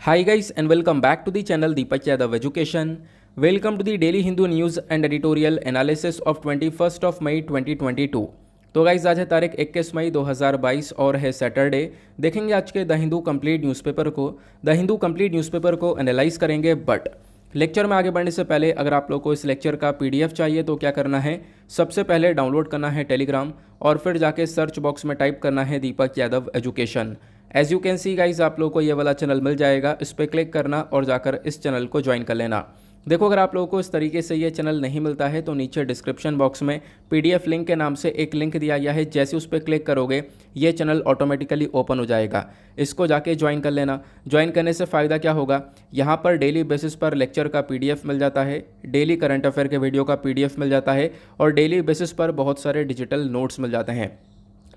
Hi guys and welcome back to the channel Deepak Yadav Education. Welcome to the Daily Hindu News and Editorial Analysis of 21st of May 2022. तो guys आज है तारीख 21 मई 2022 और है Saturday. देखेंगे आज के द हिंदू कंप्लीट न्यूज़पेपर को एनालाइज करेंगे। बट लेक्चर में आगे बढ़ने से पहले अगर आप लोग को इस लेक्चर का पीडीएफ चाहिए तो क्या करना है, सबसे पहले डाउनलोड करना है टेलीग्राम और फिर जाके सर्च बॉक्स में टाइप करना है Deepak Yadav education. As you can see guys आप लोग को ये वाला चैनल मिल जाएगा, इस पर क्लिक करना और जाकर इस चैनल को ज्वाइन कर लेना। देखो अगर आप लोगों को इस तरीके से ये चैनल नहीं मिलता है तो नीचे डिस्क्रिप्शन बॉक्स में पीडीएफ लिंक के नाम से एक लिंक दिया गया है, जैसे उस पर क्लिक करोगे ये चैनल ऑटोमेटिकली ओपन हो जाएगा। इसको जाके ज्वाइन कर लेना। ज्वाइन करने से फ़ायदा क्या होगा, यहाँ पर डेली बेसिस पर लेक्चर का पीडीएफ मिल जाता है, डेली करंट अफेयर के वीडियो का पीडीएफ मिल जाता है और डेली बेसिस पर बहुत सारे डिजिटल नोट्स मिल जाते हैं।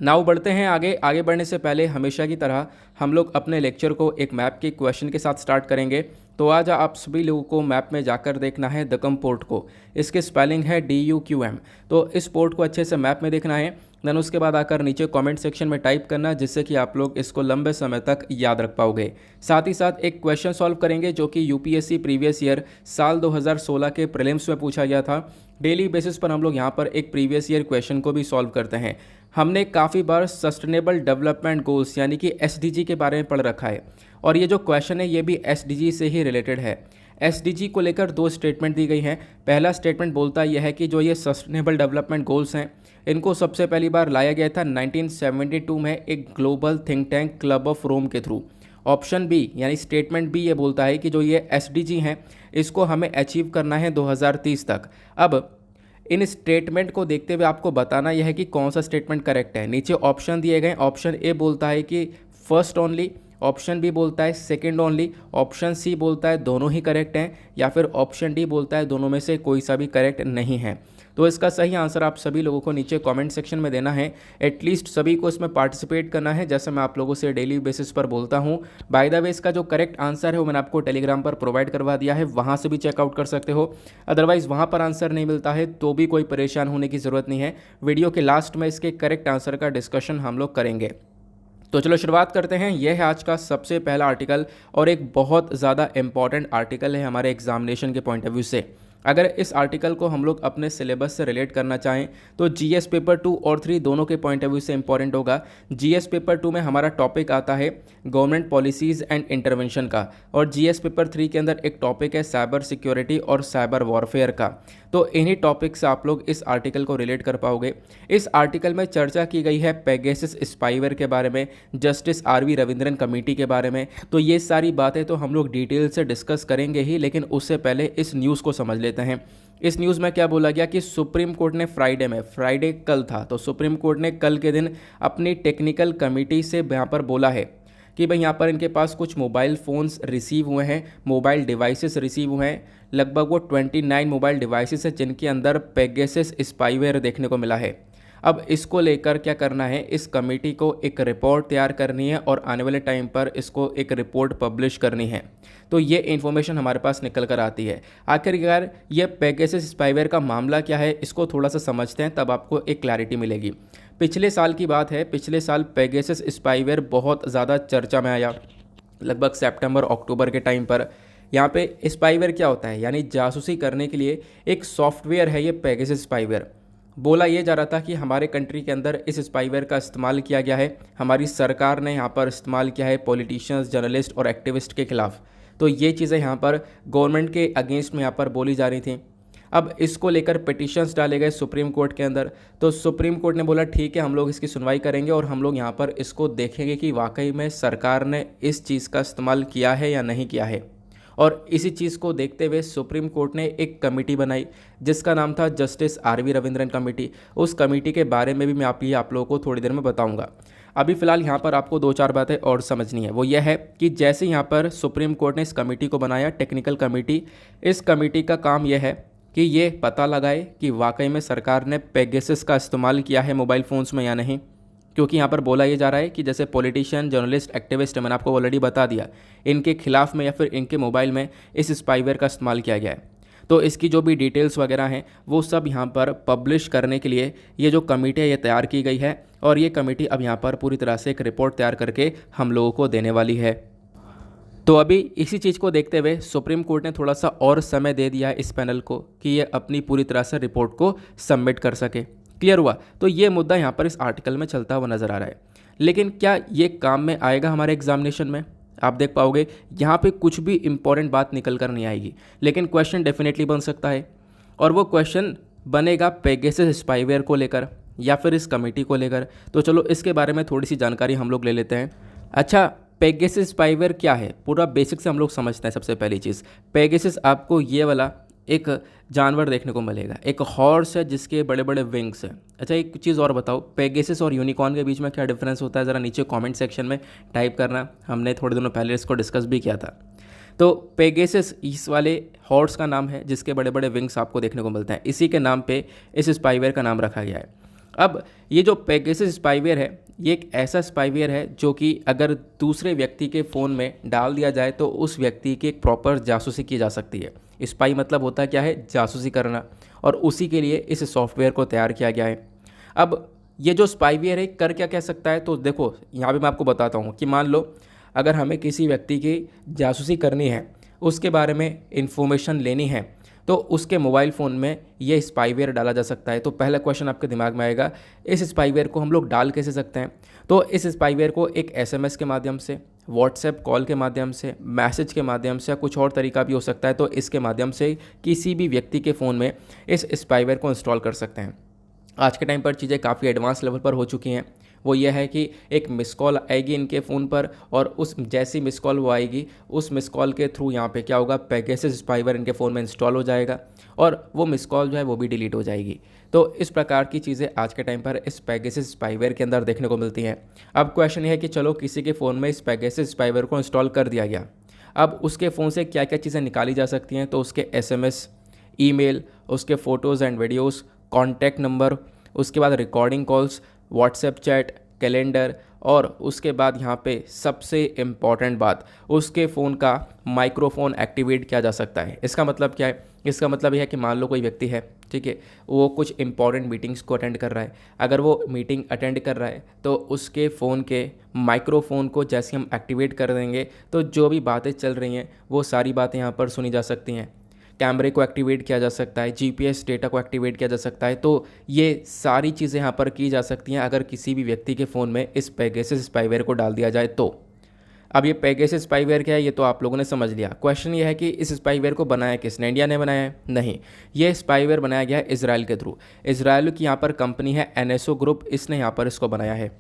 नाउ बढ़ते हैं आगे बढ़ने से पहले हमेशा की तरह हम लोग अपने लेक्चर को एक मैप के क्वेश्चन के साथ स्टार्ट करेंगे। तो आज आप सभी लोगों को मैप में जाकर देखना है दक्कम पोर्ट को। इसके स्पेलिंग है DUQM। तो इस पोर्ट को अच्छे से मैप में देखना है। देन उसके बाद आकर नीचे कमेंट सेक्शन में टाइप करना, जिससे कि आप लोग इसको लंबे समय तक याद रख पाओगे। साथ ही साथ एक क्वेश्चन सॉल्व करेंगे जो कि यूपीएससी प्रीवियस ईयर साल 2016 के प्रीलिम्स में पूछा गया था। डेली बेसिस पर हम लोग यहाँ पर एक प्रीवियस ईयर क्वेश्चन को भी सॉल्व करते हैं। हमने काफ़ी बार सस्टेनेबल डेवलपमेंट गोल्स यानी कि SDG के बारे में पढ़ रखा है और ये जो क्वेश्चन है ये भी SDG से ही रिलेटेड है। SDG को लेकर दो स्टेटमेंट दी गई हैं। पहला स्टेटमेंट बोलता यह है कि जो ये सस्टेनेबल डेवलपमेंट गोल्स हैं इनको सबसे पहली बार लाया गया था 1972 में एक global think tank club of Rome के थ्रू। ऑप्शन बी यानी स्टेटमेंट बी ये बोलता है कि जो ये SDG हैं इसको हमें अचीव करना है 2030 तक। अब इन स्टेटमेंट को देखते हुए आपको बताना यह है कि कौन सा स्टेटमेंट करेक्ट है। नीचे ऑप्शन दिए गए, ऑप्शन ए बोलता है कि फर्स्ट ओनली, ऑप्शन बी बोलता है सेकंड ओनली, ऑप्शन सी बोलता है दोनों ही करेक्ट हैं, या फिर ऑप्शन डी बोलता है दोनों में से कोई सा भी करेक्ट नहीं है। तो इसका सही आंसर आप सभी लोगों को नीचे कमेंट सेक्शन में देना है। एटलीस्ट सभी को इसमें पार्टिसिपेट करना है, जैसे मैं आप लोगों से डेली बेसिस पर बोलता हूँ। बाय द वे इसका जो करेक्ट आंसर है वो मैंने आपको टेलीग्राम पर प्रोवाइड करवा दिया है, वहाँ से भी चेकआउट कर सकते हो। अदरवाइज़ वहाँ पर आंसर नहीं मिलता है तो भी कोई परेशान होने की ज़रूरत नहीं है। वीडियो के लास्ट में इसके करेक्ट आंसर का डिस्कशन हम लोग करेंगे। तो चलो शुरुआत करते हैं। यह है आज का सबसे पहला आर्टिकल और एक बहुत ज़्यादा इंपॉर्टेंट आर्टिकल है हमारे एग्जामिनेशन के पॉइंट ऑफ व्यू से। अगर इस आर्टिकल को हम लोग अपने सिलेबस से रिलेट करना चाहें तो GS पेपर 2 और 3 दोनों के पॉइंट ऑफ व्यू से इंपॉर्टेंट होगा। GS पेपर 2 में हमारा टॉपिक आता है गवर्नमेंट पॉलिसीज़ एंड इंटरवेंशन का, और GS पेपर 3 के अंदर एक टॉपिक है साइबर सिक्योरिटी और साइबर वॉरफेयर का। तो इन्हीं टॉपिक से आप लोग इस आर्टिकल को रिलेट कर पाओगे। इस आर्टिकल में चर्चा की गई है पेगासस स्पाईवेयर के बारे में, जस्टिस RV रविंद्रन कमेटी के बारे में। तो ये सारी बातें तो हम लोग डिटेल से डिस्कस करेंगे ही, लेकिन उससे पहले इस न्यूज़ को समझ लेते हैं। इस न्यूज़ में क्या बोला गया कि सुप्रीम कोर्ट ने फ्राइडे कल था, तो सुप्रीम कोर्ट ने कल के दिन अपनी टेक्निकल कमेटी से यहाँ पर बोला है कि भाई यहाँ पर इनके पास कुछ मोबाइल फ़ोन्स रिसीव हुए हैं, मोबाइल डिवाइसेस रिसीव हुए हैं। लगभग वो 29 मोबाइल डिवाइसेस है जिनके अंदर पेगासस स्पाईवेयर देखने को मिला है। अब इसको लेकर क्या करना है, इस कमेटी को एक रिपोर्ट तैयार करनी है और आने वाले टाइम पर इसको एक रिपोर्ट पब्लिश करनी है। तो ये इन्फॉर्मेशन हमारे पास निकल कर आती है। आखिरकार ये पेगासस स्पाईवेयर का मामला क्या है, इसको थोड़ा सा समझते हैं, तब आपको एक क्लैरिटी मिलेगी। पिछले साल की बात है, पिछले साल पेगासस स्पाईवेयर बहुत ज़्यादा चर्चा में आया, लगभग सितंबर अक्टूबर के टाइम पर। यहाँ पे स्पाईवेयर क्या होता है, यानी जासूसी करने के लिए एक सॉफ्टवेयर है ये पेगासस स्पाईवेयर। बोला ये जा रहा था कि हमारे कंट्री के अंदर इस स्पाईवेयर का इस्तेमाल किया गया है, हमारी सरकार ने यहाँ पर इस्तेमाल किया है पॉलिटिशियंस, जर्नलिस्ट और एक्टिविस्ट के खिलाफ। तो ये चीज़ें यहाँ पर गवर्नमेंट के अगेंस्ट में यहाँ पर बोली जा रही थी। अब इसको लेकर पिटिशंस डाले गए सुप्रीम कोर्ट के अंदर। तो सुप्रीम कोर्ट ने बोला ठीक है, हम लोग इसकी सुनवाई करेंगे और हम लोग यहाँ पर इसको देखेंगे कि वाकई में सरकार ने इस चीज़ का इस्तेमाल किया है या नहीं किया है। और इसी चीज़ को देखते हुए सुप्रीम कोर्ट ने एक कमेटी बनाई जिसका नाम था जस्टिस RV रविंद्रन कमेटी। उस कमेटी के बारे में भी मैं आप लोगों को थोड़ी देर में बताऊंगा। अभी फ़िलहाल यहाँ पर आपको दो चार बातें और समझनी है। वो यह है कि जैसे यहाँ पर सुप्रीम कोर्ट ने इस कमेटी को बनाया, टेक्निकल कमेटी, इस कमेटी का काम यह है कि ये पता लगाए कि वाकई में सरकार ने पेगासस का इस्तेमाल किया है मोबाइल फ़ोन्स में या नहीं। क्योंकि यहाँ पर बोला ये जा रहा है कि जैसे पॉलिटिशियन, जर्नलिस्ट, एक्टिविस्ट, मैंने आपको ऑलरेडी बता दिया, इनके खिलाफ में या फिर इनके मोबाइल में इस स्पाईवेयर का इस्तेमाल किया गया है। तो इसकी जो भी डिटेल्स वगैरह हैं वो सब यहाँ पर पब्लिश करने के लिए ये जो कमेटी है ये तैयार की गई है, और ये कमेटी अब यहाँ पर पूरी तरह से एक रिपोर्ट तैयार करके हम लोगों को देने वाली है। तो अभी इसी चीज़ को देखते हुए सुप्रीम कोर्ट ने थोड़ा सा और समय दे दिया है इस पैनल को कि ये अपनी पूरी तरह से रिपोर्ट को सबमिट कर सके। क्लियर हुआ? तो ये मुद्दा यहाँ पर इस आर्टिकल में चलता हुआ नज़र आ रहा है। लेकिन क्या ये काम में आएगा हमारे एग्जामिनेशन में? आप देख पाओगे यहाँ पे कुछ भी इंपॉर्टेंट बात निकल कर नहीं आएगी, लेकिन क्वेश्चन डेफिनेटली बन सकता है। और वो क्वेश्चन बनेगा पेगासस स्पाईवेयर को लेकर या फिर इस कमेटी को लेकर। तो चलो इसके बारे में थोड़ी सी जानकारी हम लोग ले लेते हैं। अच्छा, पेगासस स्पाईवेयर क्या है, पूरा बेसिक से हम लोग समझते हैं। सबसे पहली चीज़, पेगासस आपको ये वाला एक जानवर देखने को मिलेगा, एक हॉर्स है जिसके बड़े बड़े विंग्स हैं। अच्छा, एक चीज़ और बताओ, पेगासस और यूनिकॉर्न के बीच में क्या डिफरेंस होता है? ज़रा नीचे कमेंट सेक्शन में टाइप करना, हमने थोड़े दिनों पहले इसको डिस्कस भी किया था। तो पेगासस इस वाले हॉर्स का नाम है जिसके बड़े बड़े विंग्स आपको देखने को मिलते हैं, इसी के नाम पे इस स्पाईवेयर का नाम रखा गया है। अब ये जो पेगासस स्पाईवेयर है, ये एक ऐसा स्पाईवेयर है जो कि अगर दूसरे व्यक्ति के फ़ोन में डाल दिया जाए तो उस व्यक्ति की एक प्रॉपर जासूसी की जा सकती है। स्पाई मतलब होता है क्या है? जासूसी करना, और उसी के लिए इस सॉफ्टवेयर को तैयार किया गया है। अब ये जो स्पाईवेयर है कर क्या कह सकता है? तो देखो यहाँ पे मैं आपको बताता हूँ कि मान लो अगर हमें किसी व्यक्ति की जासूसी करनी है, उसके बारे में इंफॉर्मेशन लेनी है, तो उसके मोबाइल फ़ोन में ये स्पाईवेयर डाला जा सकता है। तो पहला क्वेश्चन आपके दिमाग में आएगा, इस स्पाईवेयर को हम लोग डाल कैसे सकते हैं? तो इस स्पाईवेयर को एक एसएमएस के माध्यम से, व्हाट्सएप कॉल के माध्यम से, मैसेज के माध्यम से, या कुछ और तरीका भी हो सकता है, तो इसके माध्यम से किसी भी व्यक्ति के फ़ोन में इस स्पाईवेयर को इंस्टॉल कर सकते हैं। आज के टाइम पर चीज़ें काफ़ी एडवांस लेवल पर हो चुकी हैं। वो ये है कि एक मिस कॉल आएगी इनके फ़ोन पर, और उस जैसी मिस कॉल वो आएगी, उस मिस कॉल के थ्रू यहाँ पे क्या होगा, पेगासस स्पाईवेयर इनके फ़ोन में इंस्टॉल हो जाएगा और वो मिस कॉल जो है वो भी डिलीट हो जाएगी। तो इस प्रकार की चीज़ें आज के टाइम पर इस पेगासस स्पाईवेयर के अंदर देखने को मिलती हैं। अब क्वेश्चन ये है कि चलो किसी के फ़ोन में इस पेगासस स्पाईवेयर को इंस्टॉल कर दिया गया, अब उसके फ़ोन से क्या क्या चीज़ें निकाली जा सकती हैं? तो उसके एसएमएस, ईमेल, उसके photos and videos, contact number, उसके बाद recording calls, WhatsApp chat, calendar, और उसके बाद यहाँ पे सबसे इम्पॉर्टेंट बात, उसके फ़ोन का माइक्रोफोन एक्टिवेट किया जा सकता है। इसका मतलब क्या है? इसका मतलब यह है कि मान लो कोई व्यक्ति है, ठीक है, वो कुछ इंपॉर्टेंट मीटिंग्स को अटेंड कर रहा है। अगर वो मीटिंग अटेंड कर रहा है तो उसके फ़ोन के माइक्रोफोन को जैसे हम एक्टिवेट कर देंगे तो जो भी बातें चल रही हैं वो सारी बातें यहाँ पर सुनी जा सकती हैं। कैमरे को एक्टिवेट किया जा सकता है, जीपीएस डेटा को एक्टिवेट किया जा सकता है। तो ये सारी चीज़ें यहाँ पर की जा सकती हैं अगर किसी भी व्यक्ति के फ़ोन में इस पेगासस स्पाईवेयर को डाल दिया जाए तो। अब ये पेगासस स्पाईवेयर क्या है ये तो आप लोगों ने समझ लिया। क्वेश्चन ये है कि इस स्पाईवेयर को बनाया किसने? इंडिया ने बनाया है? नहीं, ये स्पाईवेयर बनाया गया है इजराइल के थ्रू। इजराइल की यहाँ पर कंपनी है एनएसओ ग्रुप, इसने यहाँ पर इसको बनाया है।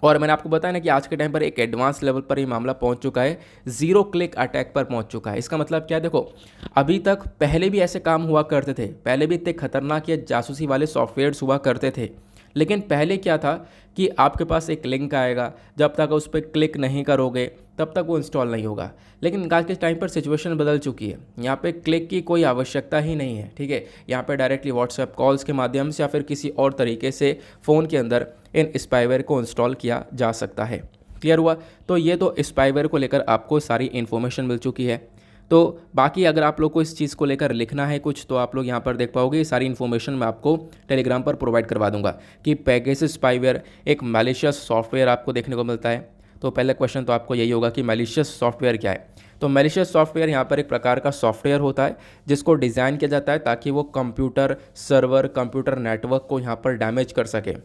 और मैंने आपको बताया ना कि आज के टाइम पर एक एडवांस लेवल पर ये मामला पहुंच चुका है, ज़ीरो क्लिक अटैक पर पहुंच चुका है। इसका मतलब क्या है? देखो, अभी तक पहले भी ऐसे काम हुआ करते थे, पहले भी इतने खतरनाक या जासूसी वाले सॉफ्टवेयर्स हुआ करते थे, लेकिन पहले क्या था कि आपके पास एक लिंक आएगा, जब तक उस पर क्लिक नहीं करोगे तब तक वो इंस्टॉल नहीं होगा। लेकिन आज के टाइम पर सिचुएशन बदल चुकी है, यहाँ पे क्लिक की कोई आवश्यकता ही नहीं है, ठीक है। यहाँ पे डायरेक्टली व्हाट्सएप कॉल्स के माध्यम से या फिर किसी और तरीके से फ़ोन के अंदर इन स्पाईवेयर को इंस्टॉल किया जा सकता है। क्लियर हुआ? तो ये तो स्पाईवेयर को लेकर आपको सारी इन्फॉर्मेशन मिल चुकी है। तो बाकी अगर आप लोग को इस चीज़ को लेकर लिखना है कुछ तो आप लोग यहाँ पर देख पाओगे, सारी इन्फॉर्मेशन मैं आपको टेलीग्राम पर प्रोवाइड करवा दूंगा कि पेगासस स्पाईवेयर एक मैलिशियस सॉफ्टवेयर आपको देखने को मिलता है। तो पहला क्वेश्चन तो आपको यही होगा कि मैलिशियस सॉफ्टवेयर क्या है। तो मैलिशियस सॉफ्टवेयर यहाँ पर एक प्रकार का सॉफ्टवेयर होता है जिसको डिज़ाइन किया जाता है ताकि वो कंप्यूटर सर्वर, कंप्यूटर नेटवर्क को यहाँ पर डैमेज कर सके,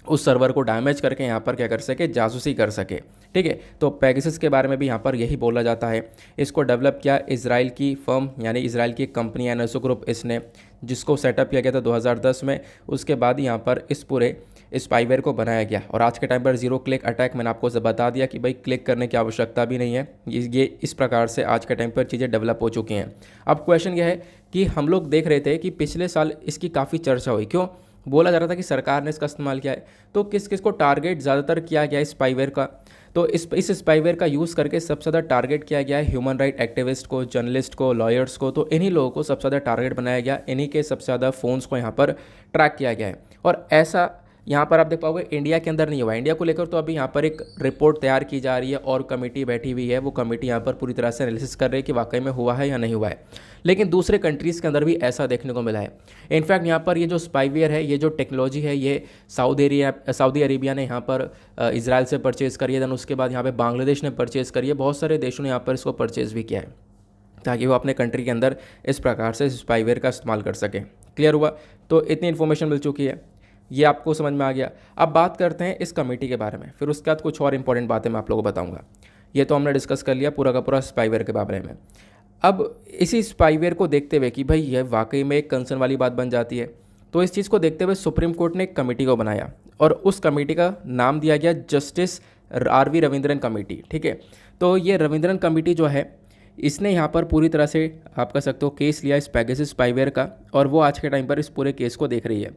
उस सर्वर को डैमेज करके यहाँ पर क्या कर सके, जासूसी कर सके, ठीक है। तो पेगासस के बारे में भी यहाँ पर यही बोला जाता है। इसको डेवलप किया इजराइल की फर्म, यानी इजराइल की कंपनी एनएसओ ग्रुप, इसने, जिसको सेटअप किया गया था 2010 में। उसके बाद यहाँ पर इस पूरे स्पाईवेयर को बनाया गया। और आज के टाइम पर ज़ीरो क्लिक अटैक मैंने आपको बता दिया कि भाई क्लिक करने की आवश्यकता भी नहीं है। ये इस प्रकार से आज के टाइम पर चीज़ें डेवलप हो चुकी हैं। अब क्वेश्चन यह है कि हम लोग देख रहे थे कि पिछले साल इसकी काफ़ी चर्चा हुई, क्यों? बोला जा रहा था कि सरकार ने इसका इस्तेमाल किया है, तो किस किस को टारगेट ज़्यादातर किया गया है स्पाईवेयर का? तो इस स्पाईवेयर का यूज़ करके सबसे ज़्यादा टारगेट किया गया है ह्यूमन राइट एक्टिविस्ट को, जर्नलिस्ट को, लॉयर्स को। तो इन्हीं लोगों को सबसे ज़्यादा टारगेट बनाया गया, इन्हीं के सबसे ज़्यादा फ़ोन्स को यहाँ पर ट्रैक किया गया है। और ऐसा यहाँ पर आप देख पाओगे इंडिया के अंदर नहीं हुआ है। इंडिया को लेकर तो अभी यहाँ पर एक रिपोर्ट तैयार की जा रही है और कमेटी बैठी हुई है, वो कमेटी यहाँ पर पूरी तरह से एनालिसिस कर रही है कि वाकई में हुआ है या नहीं हुआ है। लेकिन दूसरे कंट्रीज़ के अंदर भी ऐसा देखने को मिला है। इनफैक्ट यहाँ पर ये जो स्पाईवेयर है, ये जो टेक्नोलॉजी है, ये सऊदी अरेबिया ने यहाँ पर इजराइल से परचेज़ करी है, दैन उसके बाद यहाँ पर बांग्लादेश ने परचेज़ करी है, बहुत सारे देशों ने यहाँ पर इसको परचेज़ भी किया है ताकि वो अपने कंट्री के अंदर इस प्रकार से स्पाईवेयर का इस्तेमाल कर सकें। क्लियर हुआ? तो इतनी इन्फॉर्मेशन मिल चुकी है, ये आपको समझ में आ गया। अब बात करते हैं इस कमेटी के बारे में, फिर उसके बाद कुछ और इंपॉर्टेंट बातें मैं आप लोगों को बताऊंगा। ये तो हमने डिस्कस कर लिया पूरा का पूरा स्पाईवेयर के बारे में। अब इसी स्पाईवेयर को देखते हुए कि भाई यह वाकई में एक कंसर्न वाली बात बन जाती है, तो इस चीज़ को देखते हुए सुप्रीम कोर्ट ने एक कमेटी को बनाया और उस कमेटी का नाम दिया गया जस्टिस RV रविंद्रन कमेटी। ठीक है, तो ये रविंद्रन कमेटी जो है, इसने यहाँ पर पूरी तरह से आप कह सकते हो केस लिया इस पेगासस स्पाईवेयर का, और वो आज के टाइम पर इस पूरे केस को देख रही है।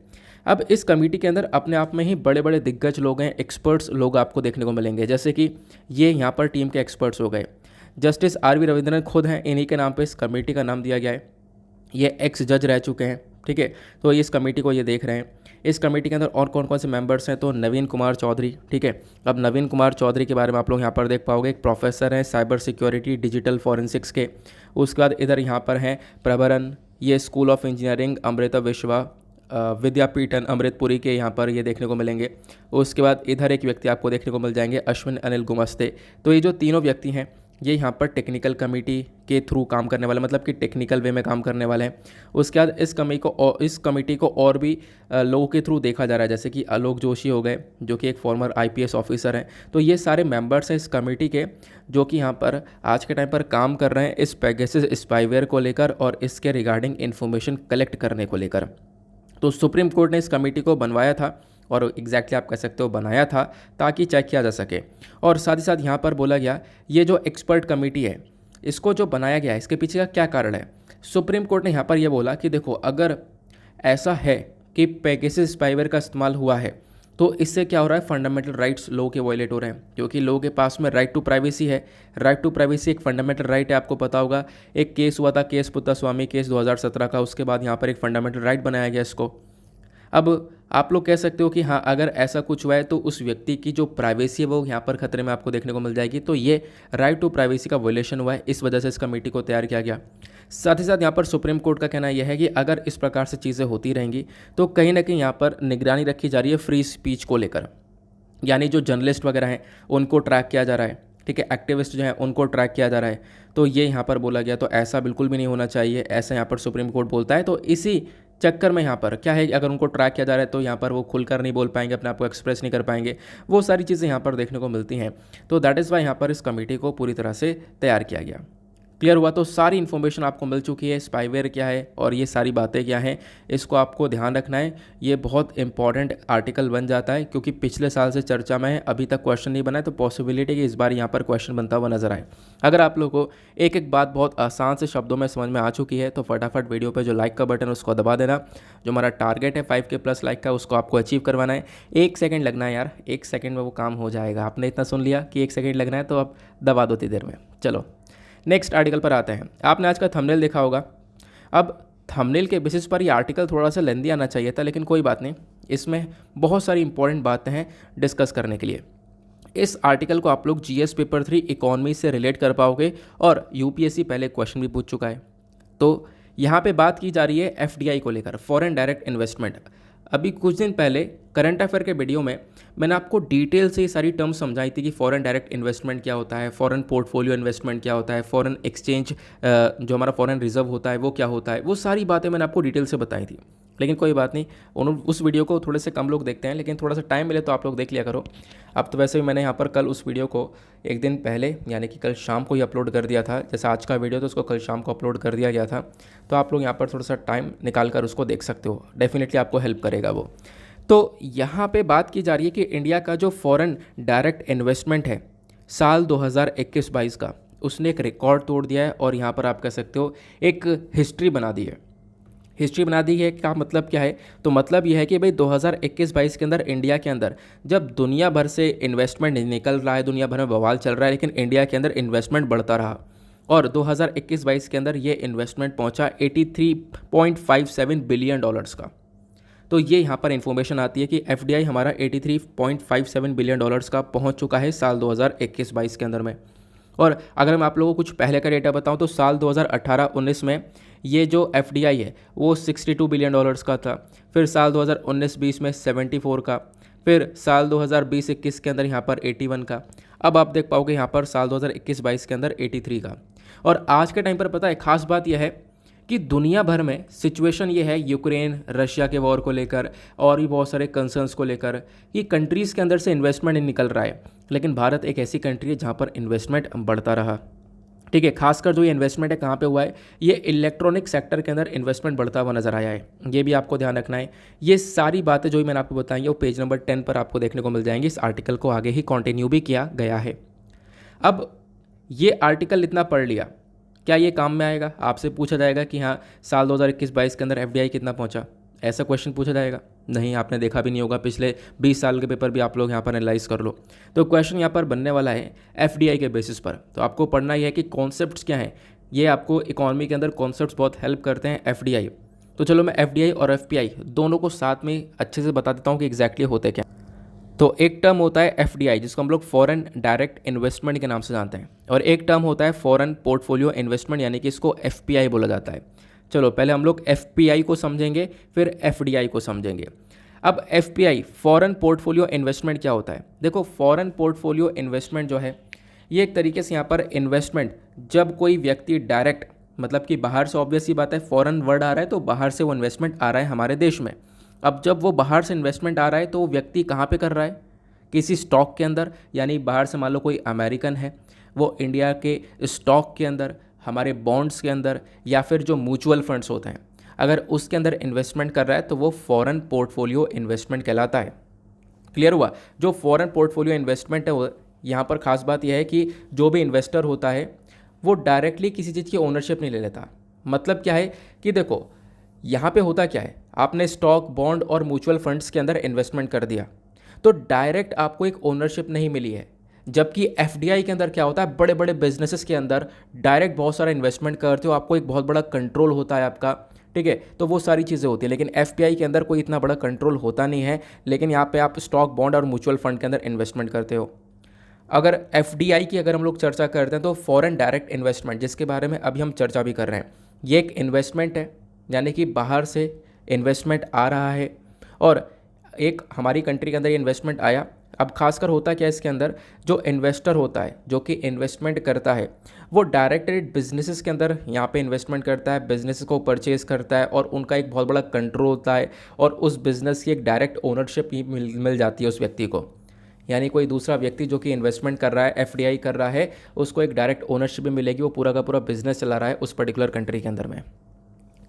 अब इस कमेटी के अंदर अपने आप में ही बड़े बड़े दिग्गज लोग हैं, एक्सपर्ट्स लोग आपको देखने को मिलेंगे, जैसे कि ये यहाँ पर टीम के एक्सपर्ट्स हो गए। जस्टिस RV रविंद्रन खुद हैं, इन्हीं के नाम पे इस कमेटी का नाम दिया गया है। ये एक्स जज रह चुके हैं। ठीक है, तो इस कमेटी को ये देख रहे हैं। इस कमेटी के अंदर और कौन कौन से मेंबर्स हैं, तो नवीन कुमार चौधरी। ठीक है, अब नवीन कुमार चौधरी के बारे में आप लोग यहाँ पर देख पाओगे, एक प्रोफेसर हैं साइबर सिक्योरिटी डिजिटल फॉरेंसिक्स के। उसके बाद इधर यहाँ पर हैं प्रभरन, ये स्कूल ऑफ इंजीनियरिंग अमृता विश्वा विद्यापीठन अमृतपुरी के यहाँ पर ये देखने को मिलेंगे। उसके बाद इधर एक व्यक्ति आपको देखने को मिल जाएंगे अश्विन अनिल गुमस्ते। तो ये जो तीनों व्यक्ति हैं, ये यहाँ पर टेक्निकल कमेटी के थ्रू काम करने वाले, मतलब कि टेक्निकल वे में काम करने वाले हैं। उसके बाद इस कमेटी को और भी लोगों के थ्रू देखा जा रहा है, जैसे कि आलोक जोशी हो गए, जो कि एक फॉर्मर IPS ऑफिसर हैं। तो ये सारे मेंबर्स हैं इस कमेटी के, जो कि यहाँ पर आज के टाइम पर काम कर रहे हैं इस पेगासस स्पाईवेयर को लेकर और इसके रिगार्डिंग इन्फॉर्मेशन कलेक्ट करने को लेकर। तो सुप्रीम कोर्ट ने इस कमेटी को बनवाया था, और एग्जैक्टली आप कह सकते हो बनाया था, ताकि चेक किया जा सके। और साथ ही साथ यहाँ पर बोला गया, ये जो एक्सपर्ट कमेटी है, इसको जो बनाया गया है, इसके पीछे का क्या कारण है। सुप्रीम कोर्ट ने यहाँ पर यह बोला कि देखो, अगर ऐसा है कि पेगासस स्पाईवेयर का इस्तेमाल हुआ है, तो इससे क्या हो रहा है, फंडामेंटल राइट्स लोगों के वायलेट हो रहे हैं, क्योंकि लोगों के पास में राइट टू प्राइवेसी है। राइट टू प्राइवेसी एक फंडामेंटल राइट है, आपको पता होगा। एक केस हुआ था, केस पुत्तास्वामी केस 2017 का, उसके बाद यहाँ पर एक फंडामेंटल राइट बनाया गया इसको। अब आप लोग कह सकते हो कि हाँ, अगर ऐसा कुछ हुआ है तो उस व्यक्ति की जो प्राइवेसी है वो यहाँ पर खतरे में आपको देखने को मिल जाएगी। तो ये राइट टू प्राइवेसी का वायलेशन हुआ है, इस वजह से इस कमेटी को तैयार किया गया। साथ ही साथ यहाँ पर सुप्रीम कोर्ट का कहना यह है कि अगर इस प्रकार से चीज़ें होती रहेंगी तो कहीं ना कहीं यहाँ पर निगरानी रखी जा रही है फ्री स्पीच को लेकर, यानी जो जर्नलिस्ट वगैरह हैं उनको ट्रैक किया जा रहा है। ठीक है, एक्टिविस्ट जो हैं उनको ट्रैक किया जा रहा है। तो ये यहाँ पर बोला गया, तो ऐसा बिल्कुल भी नहीं होना चाहिए, ऐसा यहाँ पर सुप्रीम कोर्ट बोलता है। तो इसी चक्कर में यहाँ पर क्या है, अगर उनको ट्रैक किया जा रहा है तो यहाँ पर वो खुलकर नहीं बोल पाएंगे, अपने आप को एक्सप्रेस नहीं कर पाएंगे, वो सारी चीज़ें यहाँ पर देखने को मिलती हैं। तो दैट इज़ वाई यहाँ पर इस कमेटी को पूरी तरह से तैयार किया गया। क्लियर हुआ? तो सारी इन्फॉर्मेशन आपको मिल चुकी है, स्पाईवेयर क्या है और ये सारी बातें क्या हैं, इसको आपको ध्यान रखना है। ये बहुत इंपॉर्टेंट आर्टिकल बन जाता है, क्योंकि पिछले साल से चर्चा में है, अभी तक क्वेश्चन नहीं बना है, तो पॉसिबिलिटी कि इस बार यहाँ पर क्वेश्चन बनता हुआ नजर आए। अगर आप लोगों को एक एक बात बहुत आसान से शब्दों में समझ में आ चुकी है, तो फटाफट वीडियो पर जो लाइक का बटन उसको दबा देना। जो हमारा टारगेट है 5K प्लस लाइक का, उसको आपको अचीव करवाना है। 1 सेकेंड लगना है यार, 1 सेकेंड में वो काम हो जाएगा। आपने इतना सुन लिया कि 1 सेकेंड लगना है, तो आप दबा दो इतनी देर में। चलो नेक्स्ट आर्टिकल पर आते हैं। आपने आज का थंबनेल देखा होगा। अब थंबनेल के बेसिस पर ये आर्टिकल थोड़ा सा लेंदी आना चाहिए था, लेकिन कोई बात नहीं, इसमें बहुत सारी इंपॉर्टेंट बातें हैं डिस्कस करने के लिए। इस आर्टिकल को आप लोग GS पेपर 3 इकोनॉमी से रिलेट कर पाओगे, और UPSC पहले क्वेश्चन भी पूछ चुका है। तो यहाँ पे बात की जा रही है FDI को लेकर, फॉरेन डायरेक्ट इन्वेस्टमेंट। अभी कुछ दिन पहले करंट अफेयर के वीडियो में मैंने आपको डिटेल से ये सारी टर्म्स समझाई थी कि फॉरेन डायरेक्ट इन्वेस्टमेंट क्या होता है, फॉरेन पोर्टफोलियो इन्वेस्टमेंट क्या होता है, फॉरेन एक्सचेंज जो हमारा फॉरेन रिजर्व होता है वो क्या होता है, वो सारी बातें मैंने आपको डिटेल से बताई थी। लेकिन कोई बात नहीं, उस वीडियो को थोड़े से कम लोग देखते हैं, लेकिन थोड़ा सा टाइम मिले तो आप लोग देख लिया करो। अब तो वैसे भी मैंने यहाँ पर कल उस वीडियो को एक दिन पहले, यानी कि कल शाम को ही अपलोड कर दिया था। जैसे आज का वीडियो तो उसको कल शाम को अपलोड कर दिया गया था, तो आप लोग यहाँ पर थोड़ा सा टाइम निकाल कर उसको देख सकते हो, डेफिनेटली आपको हेल्प करेगा वो। तो यहाँ पे बात की जा रही है कि इंडिया का जो फॉरेन डायरेक्ट इन्वेस्टमेंट है साल 2021-22 का, उसने एक रिकॉर्ड तोड़ दिया है, और यहाँ पर आप कह सकते हो एक हिस्ट्री बना दी है। हिस्ट्री बना दी है क्या मतलब क्या है, तो मतलब यह है कि भाई 2021-22 के अंदर इंडिया के अंदर जब दुनिया भर से इन्वेस्टमेंट निकल रहा है, दुनिया भर में बवाल चल रहा है, लेकिन इंडिया के अंदर इन्वेस्टमेंट बढ़ता रहा, और 2021-22 के अंदर ये इन्वेस्टमेंट पहुंचा $83.57 बिलियन का। तो तो ये यहाँ पर इन्फॉर्मेशन आती है कि एफडीआई हमारा 83.57 बिलियन डॉलर्स का पहुँच चुका है साल 2021-22 के अंदर में। और अगर मैं आप लोगों को कुछ पहले का डेटा बताऊं तो साल 2018-19 में ये जो एफडीआई है वो 62 बिलियन डॉलर्स का था। फिर साल 2019-20 में 74 का, फिर साल 2020-21 के अंदर यहाँ पर 81 का। अब आप देख पाओगे यहाँ पर साल 2021-22 के अंदर 83 का। और आज के टाइम पर पता है खास बात यह है कि दुनिया भर में सिचुएशन ये है यूक्रेन रशिया के वॉर को लेकर और भी बहुत सारे कंसर्न्स को लेकर कि कंट्रीज़ के अंदर से इन्वेस्टमेंट नहीं निकल रहा है, लेकिन भारत एक ऐसी कंट्री है जहाँ पर इन्वेस्टमेंट बढ़ता रहा। ठीक है, खासकर जो ये इन्वेस्टमेंट है कहाँ पे हुआ है, ये इलेक्ट्रॉनिक सेक्टर के अंदर इन्वेस्टमेंट बढ़ता हुआ नजर आया है। ये भी आपको ध्यान रखना है। ये सारी बातें जो भी मैंने आपको बताई है वो पेज नंबर 10 पर आपको देखने को मिल जाएंगी। इस आर्टिकल को आगे ही कंटिन्यू भी किया गया है। अब ये आर्टिकल इतना पढ़ लिया, क्या ये काम में आएगा? आपसे पूछा जाएगा कि हाँ साल 2021-22 के अंदर एफडीआई कितना पहुंचा, ऐसा क्वेश्चन पूछा जाएगा? नहीं, आपने देखा भी नहीं होगा। पिछले 20 साल के पेपर भी आप लोग यहाँ पर एनालाइज कर लो। तो क्वेश्चन यहाँ पर बनने वाला है एफडीआई के बेसिस पर। तो आपको पढ़ना ही है कि कॉन्सेप्ट्स क्या हैं। ये आपको इकोनॉमी के अंदर कॉन्सेप्ट्स बहुत हेल्प करते हैं एफडीआई। तो चलो मैं एफडीआई और एफपीआई दोनों को साथ में अच्छे से बता देता हूँ कि एग्जैक्टली होते क्या। तो एक टर्म होता है एफडीआई जिसको हम लोग फॉरेन डायरेक्ट इन्वेस्टमेंट के नाम से जानते हैं, और एक टर्म होता है फॉरेन पोर्टफोलियो इन्वेस्टमेंट यानी कि इसको एफपीआई बोला जाता है। चलो पहले हम लोग एफपीआई को समझेंगे, फिर एफडीआई को समझेंगे। अब एफपीआई फॉरेन पोर्टफोलियो इन्वेस्टमेंट क्या होता है? देखो, फॉरेन पोर्टफोलियो इन्वेस्टमेंट जो है ये एक तरीके से यहाँ पर इन्वेस्टमेंट जब कोई व्यक्ति डायरेक्ट, मतलब कि बाहर से, ऑब्वियस ही बात है फॉरेन वर्ड आ रहा है तो बाहर से वो इन्वेस्टमेंट आ रहा है हमारे देश में। अब जब वो बाहर से इन्वेस्टमेंट आ रहा है तो वो व्यक्ति कहाँ पे कर रहा है? किसी स्टॉक के अंदर, यानी बाहर से मान लो कोई अमेरिकन है, वो इंडिया के स्टॉक के अंदर, हमारे बॉन्ड्स के अंदर, या फिर जो म्यूचुअल फंड्स होते हैं अगर उसके अंदर इन्वेस्टमेंट कर रहा है तो वो फॉरेन पोर्टफोलियो इन्वेस्टमेंट कहलाता है। क्लियर हुआ? जो फॉरेन पोर्टफोलियो इन्वेस्टमेंट है वो, यहाँ पर खास बात यह है कि जो भी इन्वेस्टर होता है वो डायरेक्टली किसी चीज़ की ओनरशिप नहीं ले लेता। मतलब क्या है कि देखो यहाँ पे होता क्या है, आपने स्टॉक, बॉन्ड और म्यूचुअल फंड्स के अंदर इन्वेस्टमेंट कर दिया तो डायरेक्ट आपको एक ओनरशिप नहीं मिली है। जबकि एफडीआई के अंदर क्या होता है, बड़े बड़े बिजनेसेस के अंदर डायरेक्ट बहुत सारा इन्वेस्टमेंट करते हो, आपको एक बहुत बड़ा कंट्रोल होता है आपका। ठीक है, तो वो सारी चीज़ें होती है, लेकिन एफपीआई के अंदर कोई इतना बड़ा कंट्रोल होता नहीं है, लेकिन यहाँ पे आप स्टॉक, बॉन्ड और म्यूचुअल फंड के अंदर इन्वेस्टमेंट करते हो। अगर एफडीआई की अगर हम लोग चर्चा करते हैं तो फॉरेन डायरेक्ट इन्वेस्टमेंट, जिसके बारे में अभी हम चर्चा भी कर रहे हैं, ये एक इन्वेस्टमेंट है, यानी कि बाहर से इन्वेस्टमेंट आ रहा है और एक हमारी कंट्री के अंदर ये इन्वेस्टमेंट आया। अब खासकर होता क्या है इसके अंदर, जो इन्वेस्टर होता है जो कि इन्वेस्टमेंट करता है वो डायरेक्टेड बिजनेसेस के अंदर यहाँ पे इन्वेस्टमेंट करता है, बिजनेस को परचेज करता है और उनका एक बहुत बड़ा कंट्रोल होता है और उस बिज़नेस की एक डायरेक्ट ओनरशिप मिल जाती है उस व्यक्ति को। यानी कोई दूसरा व्यक्ति जो कि इन्वेस्टमेंट कर रहा है, एफडीआई कर रहा है, उसको एक डायरेक्ट ओनरशिप भी मिलेगी, वो पूरा का पूरा बिजनेस चला रहा है उस पर्टिकुलर कंट्री के अंदर में।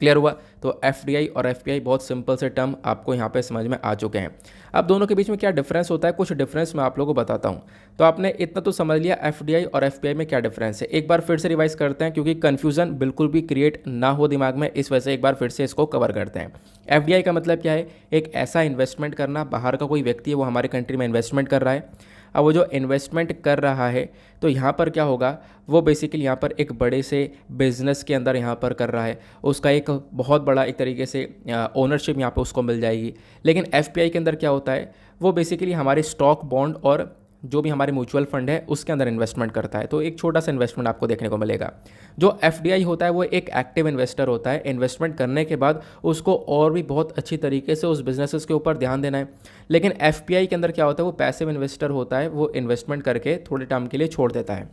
क्लियर हुआ? तो एफडीआई और एफपीआई बहुत सिंपल से टर्म आपको यहाँ पे समझ में आ चुके हैं। अब दोनों के बीच में क्या डिफरेंस होता है, कुछ डिफरेंस मैं आप लोगों को बताता हूँ। तो आपने इतना तो समझ लिया एफडीआई और एफपीआई में क्या डिफरेंस है। एक बार फिर से रिवाइज करते हैं क्योंकि कन्फ्यूजन बिल्कुल भी क्रिएट ना हो दिमाग में, इस वजह से एक बार फिर से इसको कवर करते हैं। एफडीआई का मतलब क्या है? एक ऐसा इन्वेस्टमेंट करना, बाहर का कोई व्यक्ति है वो हमारे कंट्री में इन्वेस्टमेंट कर रहा है। अब वो जो इन्वेस्टमेंट कर रहा है तो यहाँ पर क्या होगा, वो बेसिकली यहाँ पर एक बड़े से बिजनेस के अंदर यहाँ पर कर रहा है, उसका एक बहुत बड़ा एक तरीके से ओनरशिप यहाँ पे उसको मिल जाएगी। लेकिन एफपीआई के अंदर क्या होता है, वो बेसिकली हमारे स्टॉक, बॉन्ड और जो भी हमारे म्यूचुअल फंड है उसके अंदर इन्वेस्टमेंट करता है। तो एक छोटा सा इन्वेस्टमेंट आपको देखने को मिलेगा। जो एफडीआई होता है वो एक एक्टिव इन्वेस्टर होता है, इन्वेस्टमेंट करने के बाद उसको और भी बहुत अच्छी तरीके से उस बिजनेसेस के ऊपर ध्यान देना है। लेकिन एफपीआई के अंदर क्या होता है, वो पैसिव इन्वेस्टर होता है, वो इन्वेस्टमेंट करके थोड़े टाइम के लिए छोड़ देता है।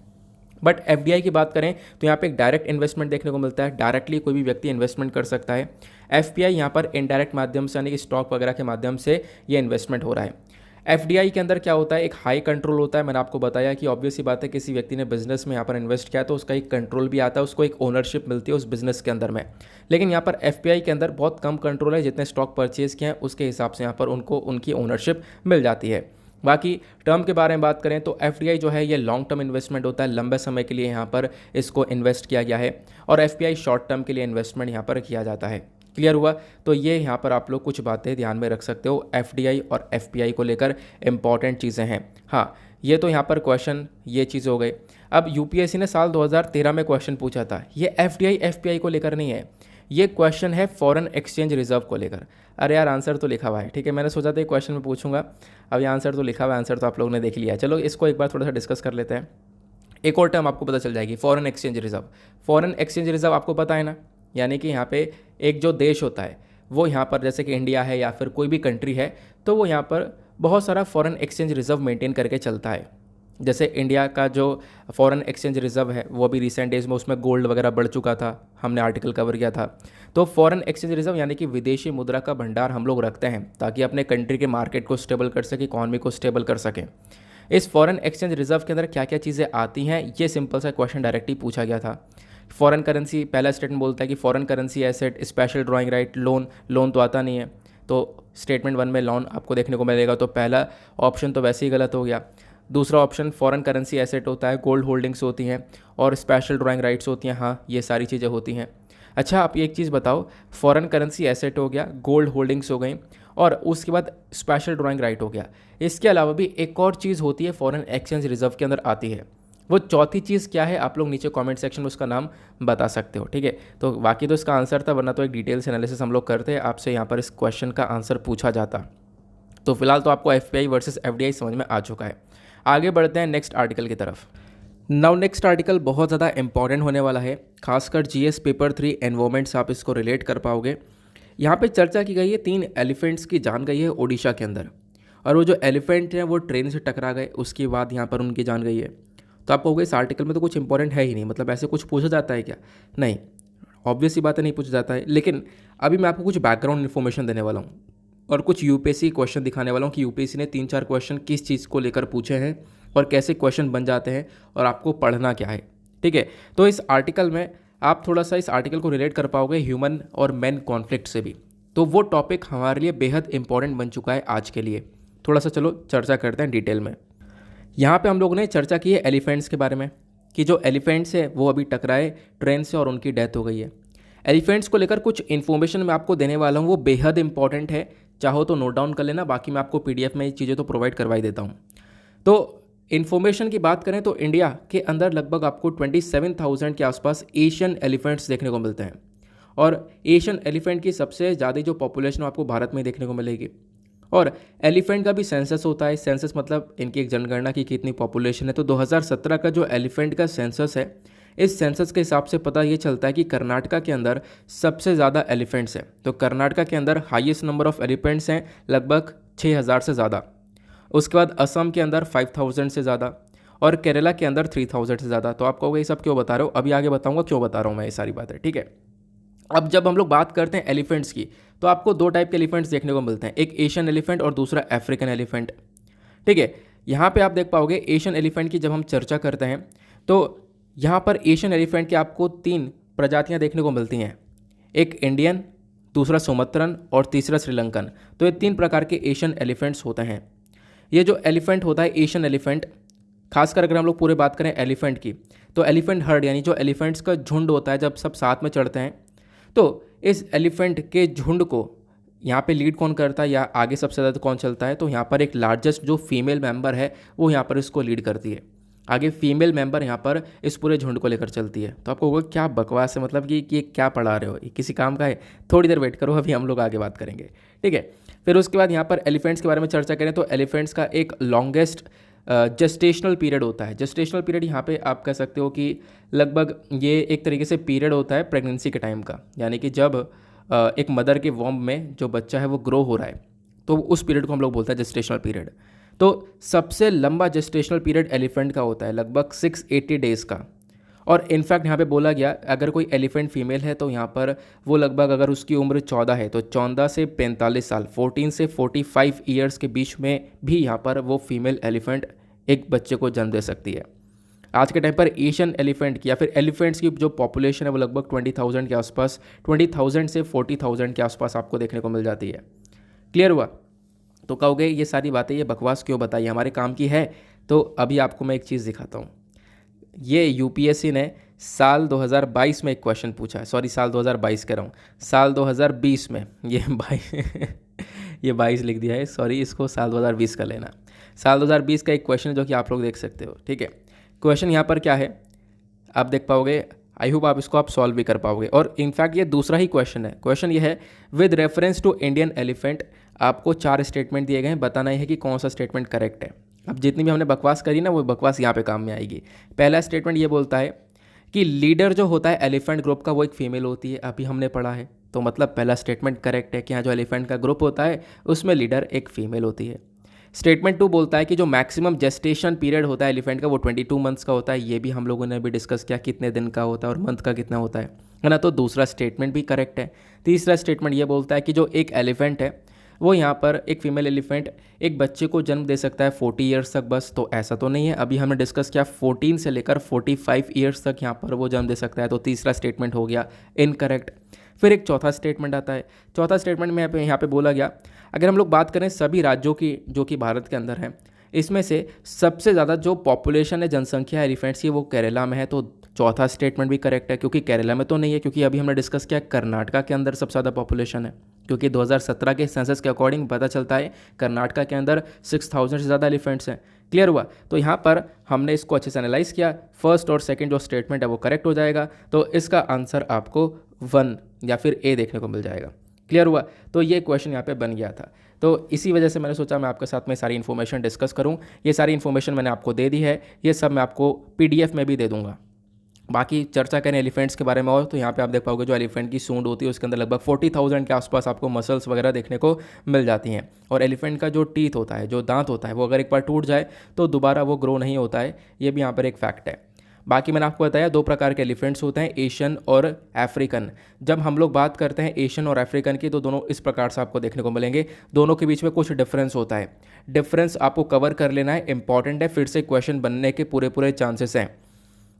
बट एफडीआई की बात करें तो यहाँ पे एक डायरेक्ट इन्वेस्टमेंट देखने को मिलता है, डायरेक्टली कोई भी व्यक्ति इन्वेस्टमेंट कर सकता है। एफपीआई यहाँ पर इनडायरेक्ट माध्यम से, यानी कि स्टॉक वगैरह के माध्यम से ये इन्वेस्टमेंट हो रहा है। एफडीआई के अंदर क्या होता है, एक हाई कंट्रोल होता है। मैंने आपको बताया कि ऑब्वियस ही बात है, किसी व्यक्ति ने बिजनेस में यहाँ पर इन्वेस्ट किया तो उसका एक कंट्रोल भी आता है, उसको एक ओनरशिप मिलती है उस बिजनेस के अंदर में। लेकिन यहाँ पर एफपीआई के अंदर बहुत कम कंट्रोल है, जितने स्टॉक परचेज किए हैं उसके हिसाब से यहाँ पर उनको उनकी ओनरशिप मिल जाती है। बाकी टर्म के बारे में बात करें तो एफडीआई जो है ये लॉन्ग टर्म इन्वेस्टमेंट होता है, लंबे समय के लिए यहाँ पर इसको इन्वेस्ट किया गया है, और एफपीआई शॉर्ट टर्म के लिए इन्वेस्टमेंट यहाँ पर किया जाता है। क्लियर हुआ? तो ये यहाँ पर आप लोग कुछ बातें ध्यान में रख सकते हो एफडीआई और एफपीआई को लेकर, इंपॉर्टेंट चीज़ें हैं। हाँ, ये तो यहाँ पर क्वेश्चन ये चीज़ हो गई। अब यूपीएससी ने साल 2013 में क्वेश्चन पूछा था, ये एफडीआई एफपीआई को लेकर नहीं है, ये क्वेश्चन है फॉरेन एक्सचेंज रिजर्व को लेकर। अरे यार आंसर तो लिखा हुआ है, ठीक है, मैंने सोचा था ये क्वेश्चन में पूछूंगा, अब ये आंसर तो लिखा हुआ है, आंसर तो आप लोगों ने देख लिया। चलो इसको एक बार थोड़ा सा डिस्कस कर लेते हैं। एक और टर्म आपको पता चल जाएगी, foreign exchange reserve. Foreign exchange reserve आपको पता है ना, यानी कि यहाँ पे एक जो देश होता है वो यहाँ पर जैसे कि इंडिया है या फिर कोई भी कंट्री है, तो वो यहाँ पर बहुत सारा फॉरेन एक्सचेंज रिजर्व मेंटेन करके चलता है। जैसे इंडिया का जो फॉरेन एक्सचेंज रिजर्व है वो अभी रिसेंट डेज में उसमें गोल्ड वगैरह बढ़ चुका था, हमने आर्टिकल कवर किया था। तो फॉरेन एक्सचेंज रिजर्व यानी कि विदेशी मुद्रा का भंडार हम लोग रखते हैं ताकि अपने कंट्री के मार्केट को स्टेबल कर सकें, इकॉनमी को स्टेबल कर सकें। इस फॉरेन एक्सचेंज रिजर्व के अंदर क्या क्या चीज़ें आती हैं, ये सिंपल सा क्वेश्चन डायरेक्टली पूछा गया था। फॉरेन करेंसी, पहला स्टेटमेंट बोलता है कि foreign currency asset, special drawing right, loan तो आता नहीं है, तो स्टेटमेंट 1 में लोन आपको देखने को मिलेगा, तो पहला ऑप्शन तो वैसे ही गलत हो गया। दूसरा ऑप्शन फॉरेन करेंसी एसेट होता है, गोल्ड होल्डिंग्स होती हैं और स्पेशल ड्राइंग राइट्स होती हैं, हाँ ये सारी चीज़ें होती हैं। अच्छा आप एक चीज़ बताओ, फॉरेन करेंसी एसेट हो गया, गोल्ड होल्डिंग्स हो गई और उसके बाद स्पेशल ड्राइंग राइट हो गया, इसके अलावा भी एक और चीज़ होती है फॉरेन एक्सचेंज रिजर्व के अंदर आती है। वो चौथी चीज़ क्या है, आप लोग नीचे कमेंट सेक्शन में उसका नाम बता सकते हो, ठीक है। तो बाकी तो इसका आंसर था, वरना तो एक डिटेल से एनालिसिस हम लोग करते हैं, आपसे यहाँ पर इस क्वेश्चन का आंसर पूछा जाता। तो फिलहाल तो आपको एफपीआई वर्सेस एफडीआई समझ में आ चुका है। आगे बढ़ते हैं नेक्स्ट आर्टिकल की तरफ। नाउ नेक्स्ट आर्टिकल बहुत ज़्यादा इंपॉर्टेंट होने वाला है, खासकर जीएस पेपर 3 एनवायरमेंट्स आप इसको रिलेट कर पाओगे। यहाँ पे चर्चा की गई है 3 एलिफेंट्स की जान गई है ओडिशा के अंदर, और वो जो एलिफेंट हैं वो ट्रेन से टकरा गए, उसके बाद यहाँ पर उनकी जान गई है। तो आप कहोगे इस आर्टिकल में तो कुछ इंपॉर्टेंट है ही नहीं, मतलब ऐसे कुछ पूछा जाता है क्या? नहीं, ऑब्वियस ही बात है नहीं पूछा जाता है, लेकिन अभी मैं आपको कुछ बैकग्राउंड इन्फॉर्मेशन देने वाला हूँ और कुछ यूपीएससी क्वेश्चन दिखाने वाला हूँ कि यूपीएससी ने 3-4 क्वेश्चन किस चीज़ को लेकर पूछे हैं और कैसे क्वेश्चन बन जाते हैं और आपको पढ़ना क्या है, ठीक है। तो इस आर्टिकल में आप थोड़ा सा इस आर्टिकल को रिलेट कर पाओगे ह्यूमन और मैन कॉन्फ्लिक्ट से भी, तो वो टॉपिक हमारे लिए बेहद इंपॉर्टेंट बन चुका है आज के लिए। थोड़ा सा चलो चर्चा करते हैं डिटेल में। यहाँ पे हम लोगों ने चर्चा की है एलिफेंट्स के बारे में कि जो एलिफेंट्स है वो अभी टकराए ट्रेन से और उनकी डेथ हो गई है। एलिफेंट्स को लेकर कुछ इन्फॉर्मेशन मैं आपको देने वाला हूँ, वो बेहद इंपॉर्टेंट है, चाहो तो नोट डाउन कर लेना, बाकी मैं आपको पीडीएफ में ये चीज़ें तो प्रोवाइड करवाई देता हूँ। तो इन्फॉर्मेशन की बात करें तो इंडिया के अंदर लगभग आपको 27,000 के आसपास एशियन एलिफेंट्स देखने को मिलते हैं, और एशियन एलिफेंट की सबसे ज़्यादा जो पॉपुलेशन आपको भारत में देखने को मिलेगी। और एलिफेंट का भी सेंसस होता है, सेंसस मतलब इनकी एक जनगणना की कितनी पॉपुलेशन है। तो 2017 का जो एलिफेंट का सेंसस है, इस सेंसस के हिसाब से पता ये चलता है कि कर्नाटका के अंदर सबसे ज़्यादा एलिफेंट्स हैं। तो कर्नाटका के अंदर हाईएस्ट नंबर ऑफ एलिफेंट्स हैं, लगभग 6,000 से ज़्यादा। उसके बाद असम के अंदर 5,000 से ज़्यादा और केरला के अंदर 3,000 से ज़्यादा। तो आप कहोगे ये सब क्यों बता रहे हो, अभी आगे बताऊँगा क्यों बता रहा हूँ मैं ये सारी बातें, ठीक है। अब जब हम लोग बात करते हैं एलिफेंट्स की, तो आपको 2 टाइप के एलिफेंट्स देखने को मिलते हैं, एक एशियन एलिफेंट और दूसरा अफ्रीकन एलिफेंट, ठीक है। यहाँ पे आप देख पाओगे एशियन एलिफेंट की जब हम चर्चा करते हैं तो यहाँ पर एशियन एलिफेंट के आपको 3 प्रजातियाँ देखने को मिलती हैं, एक इंडियन, दूसरा सुमत्रन और तीसरा श्रीलंकन। तो ये 3 प्रकार के एशियन एलिफेंट्स होते हैं। ये जो एलिफेंट होता है एशियन एलिफेंट, खासकर अगर हम लोग पूरे बात करें एलिफेंट की, तो एलिफेंट हर्ड यानी जो एलिफेंट्स का झुंड होता है जब सब साथ में चढ़ते हैं, तो इस एलिफेंट के झुंड को यहाँ पे लीड कौन करता है या आगे सबसे ज़्यादा कौन चलता है, तो यहाँ पर एक लार्जेस्ट जो फीमेल मेंबर है वो यहाँ पर इसको लीड करती है। आगे फीमेल मेंबर यहाँ पर इस पूरे झुंड को लेकर चलती है। तो आपको होगा क्या बकवास है, मतलब कि ये क्या पढ़ा रहे हो, ये किसी काम का है? थोड़ी देर वेट करो, अभी हम लोग आगे बात करेंगे, ठीक है। फिर उसके बाद यहाँ पर एलिफेंट्स के बारे में चर्चा करें तो एलिफेंट्स का एक लॉन्गेस्ट जेस्टेशनल पीरियड होता है। जेस्टेशनल पीरियड यहाँ पे आप कह सकते हो कि लगभग ये एक तरीके से पीरियड होता है प्रेगनेंसी के टाइम का, यानी कि जब एक मदर के वॉम्ब में जो बच्चा है वो ग्रो हो रहा है, तो उस पीरियड को हम लोग बोलते हैं जेस्टेशनल पीरियड। तो सबसे लंबा जेस्टेशनल पीरियड एलिफेंट का होता है, लगभग 680 डेज़ का। और इनफैक्ट यहाँ पे बोला गया अगर कोई एलिफेंट फीमेल है तो यहाँ पर वो लगभग अगर उसकी उम्र 14 है तो 14 से 45 साल 14 से 45 ईयर्स के बीच में भी यहाँ पर वो फीमेल एलिफेंट एक बच्चे को जन्म दे सकती है। आज के टाइम पर एशियन एलिफेंट की या फिर एलिफेंट्स की जो पॉपुलेशन है वो लगभग 20,000 के आसपास, 20,000 से 40,000 के आसपास आपको देखने को मिल जाती है। क्लियर हुआ? तो कहोगे ये सारी बातें ये बकवास क्यों बताई, हमारे काम की है? तो अभी आपको मैं एक चीज़ दिखाता हूँ। ये यूपीएससी ने साल 2022 में एक क्वेश्चन पूछा है, सॉरी साल 2022 कह रहा हूँ, साल 2020 में, ये 22 लिख दिया है, सॉरी, इसको साल 2020 का लेना। साल 2020 का एक क्वेश्चन है जो कि आप लोग देख सकते हो, ठीक है। क्वेश्चन यहाँ पर क्या है आप देख पाओगे, आई होप आप इसको सॉल्व भी कर पाओगे। और इनफैक्ट ये दूसरा ही क्वेश्चन है। क्वेश्चन ये है, with reference to Indian elephant, आपको 4 स्टेटमेंट दिए गए हैं, बताना है कि कौन सा स्टेटमेंट करेक्ट है। अब जितनी भी हमने बकवास करी ना, वो बकवास यहाँ पे काम में आएगी। पहला स्टेटमेंट ये बोलता है कि लीडर जो होता है एलिफेंट ग्रुप का वो एक फीमेल होती है, अभी हमने पढ़ा है। तो मतलब पहला स्टेटमेंट करेक्ट है कि यहाँ जो एलिफेंट का ग्रुप होता है उसमें लीडर एक फीमेल होती है। स्टेटमेंट 2 बोलता है कि जो मैक्सिमम जेस्टेशन पीरियड होता है एलिफेंट का वो 22 मंथ्स का होता है। ये भी हम लोगों ने अभी डिस्कस किया कितने दिन का होता है और मंथ का कितना होता है ना। तो दूसरा स्टेटमेंट भी करेक्ट है। तीसरा स्टेटमेंट ये बोलता है कि जो एक एलिफेंट है वो यहाँ पर एक फीमेल एलिफेंट एक बच्चे को जन्म दे सकता है 40 ईयर्स तक बस। तो ऐसा तो नहीं है, अभी हमने डिस्कस किया 14 से लेकर 45 ईयर्स तक यहाँ पर वो जन्म दे सकता है। तो तीसरा स्टेटमेंट हो गया इनकरेक्ट। फिर एक चौथा स्टेटमेंट आता है। चौथा स्टेटमेंट में यहाँ पे बोला गया, अगर हम लोग बात करें सभी राज्यों की जो कि भारत के अंदर हैं, इसमें से सबसे ज़्यादा जो पॉपुलेशन है, जनसंख्या है एलिफेंट्स की, वो केरला में है। तो चौथा स्टेटमेंट भी करेक्ट है, क्योंकि केरला में तो नहीं है, क्योंकि अभी हमने डिस्कस किया कर्नाटका के अंदर सबसे ज़्यादा पॉपुलेशन है। क्योंकि 2017 के सेंसस के अकॉर्डिंग पता चलता है कर्नाटका के अंदर 6000 से ज़्यादा एलिफेंट्स हैं। क्लियर हुआ? तो यहाँ पर हमने इसको अच्छे से एनालाइज किया, फर्स्ट और सेकंड जो स्टेटमेंट है वो करेक्ट हो जाएगा। तो इसका आंसर आपको 1 या फिर ए देखने को मिल जाएगा। क्लियर हुआ? तो ये क्वेश्चन यहाँ पे बन गया था। तो इसी वजह से मैंने सोचा मैं आपके साथ में सारी इन्फॉर्मेशन डिस्कस करूँ। ये सारी इन्फॉर्मेशन मैंने आपको दे दी है, ये सब मैं आपको PDF में भी दे दूँगा। बाकी चर्चा करें एलिफेंट्स के बारे में और, तो यहाँ पे आप देख पाओगे जो एलिफेंट की सूंड होती है उसके अंदर लगभग 40,000 के आसपास आपको मसल्स वगैरह देखने को मिल जाती हैं। और एलिफेंट का जो टीथ होता है, जो दांत होता है, वो अगर एक बार टूट जाए तो दोबारा वो ग्रो नहीं होता है। ये भी यहाँ पर एक फैक्ट है। बाकी मैंने आपको बताया 2 प्रकार के एलिफेंट्स होते हैं, एशियन और अफ्रीकन। जब हम लोग बात करते हैं एशियन और अफ्रीकन की, तो दोनों इस प्रकार से आपको देखने को मिलेंगे। दोनों के बीच में कुछ डिफरेंस होता है, डिफरेंस आपको कवर कर लेना है, इंपॉर्टेंट है, फिर से क्वेश्चन बनने के पूरे चांसेस हैं,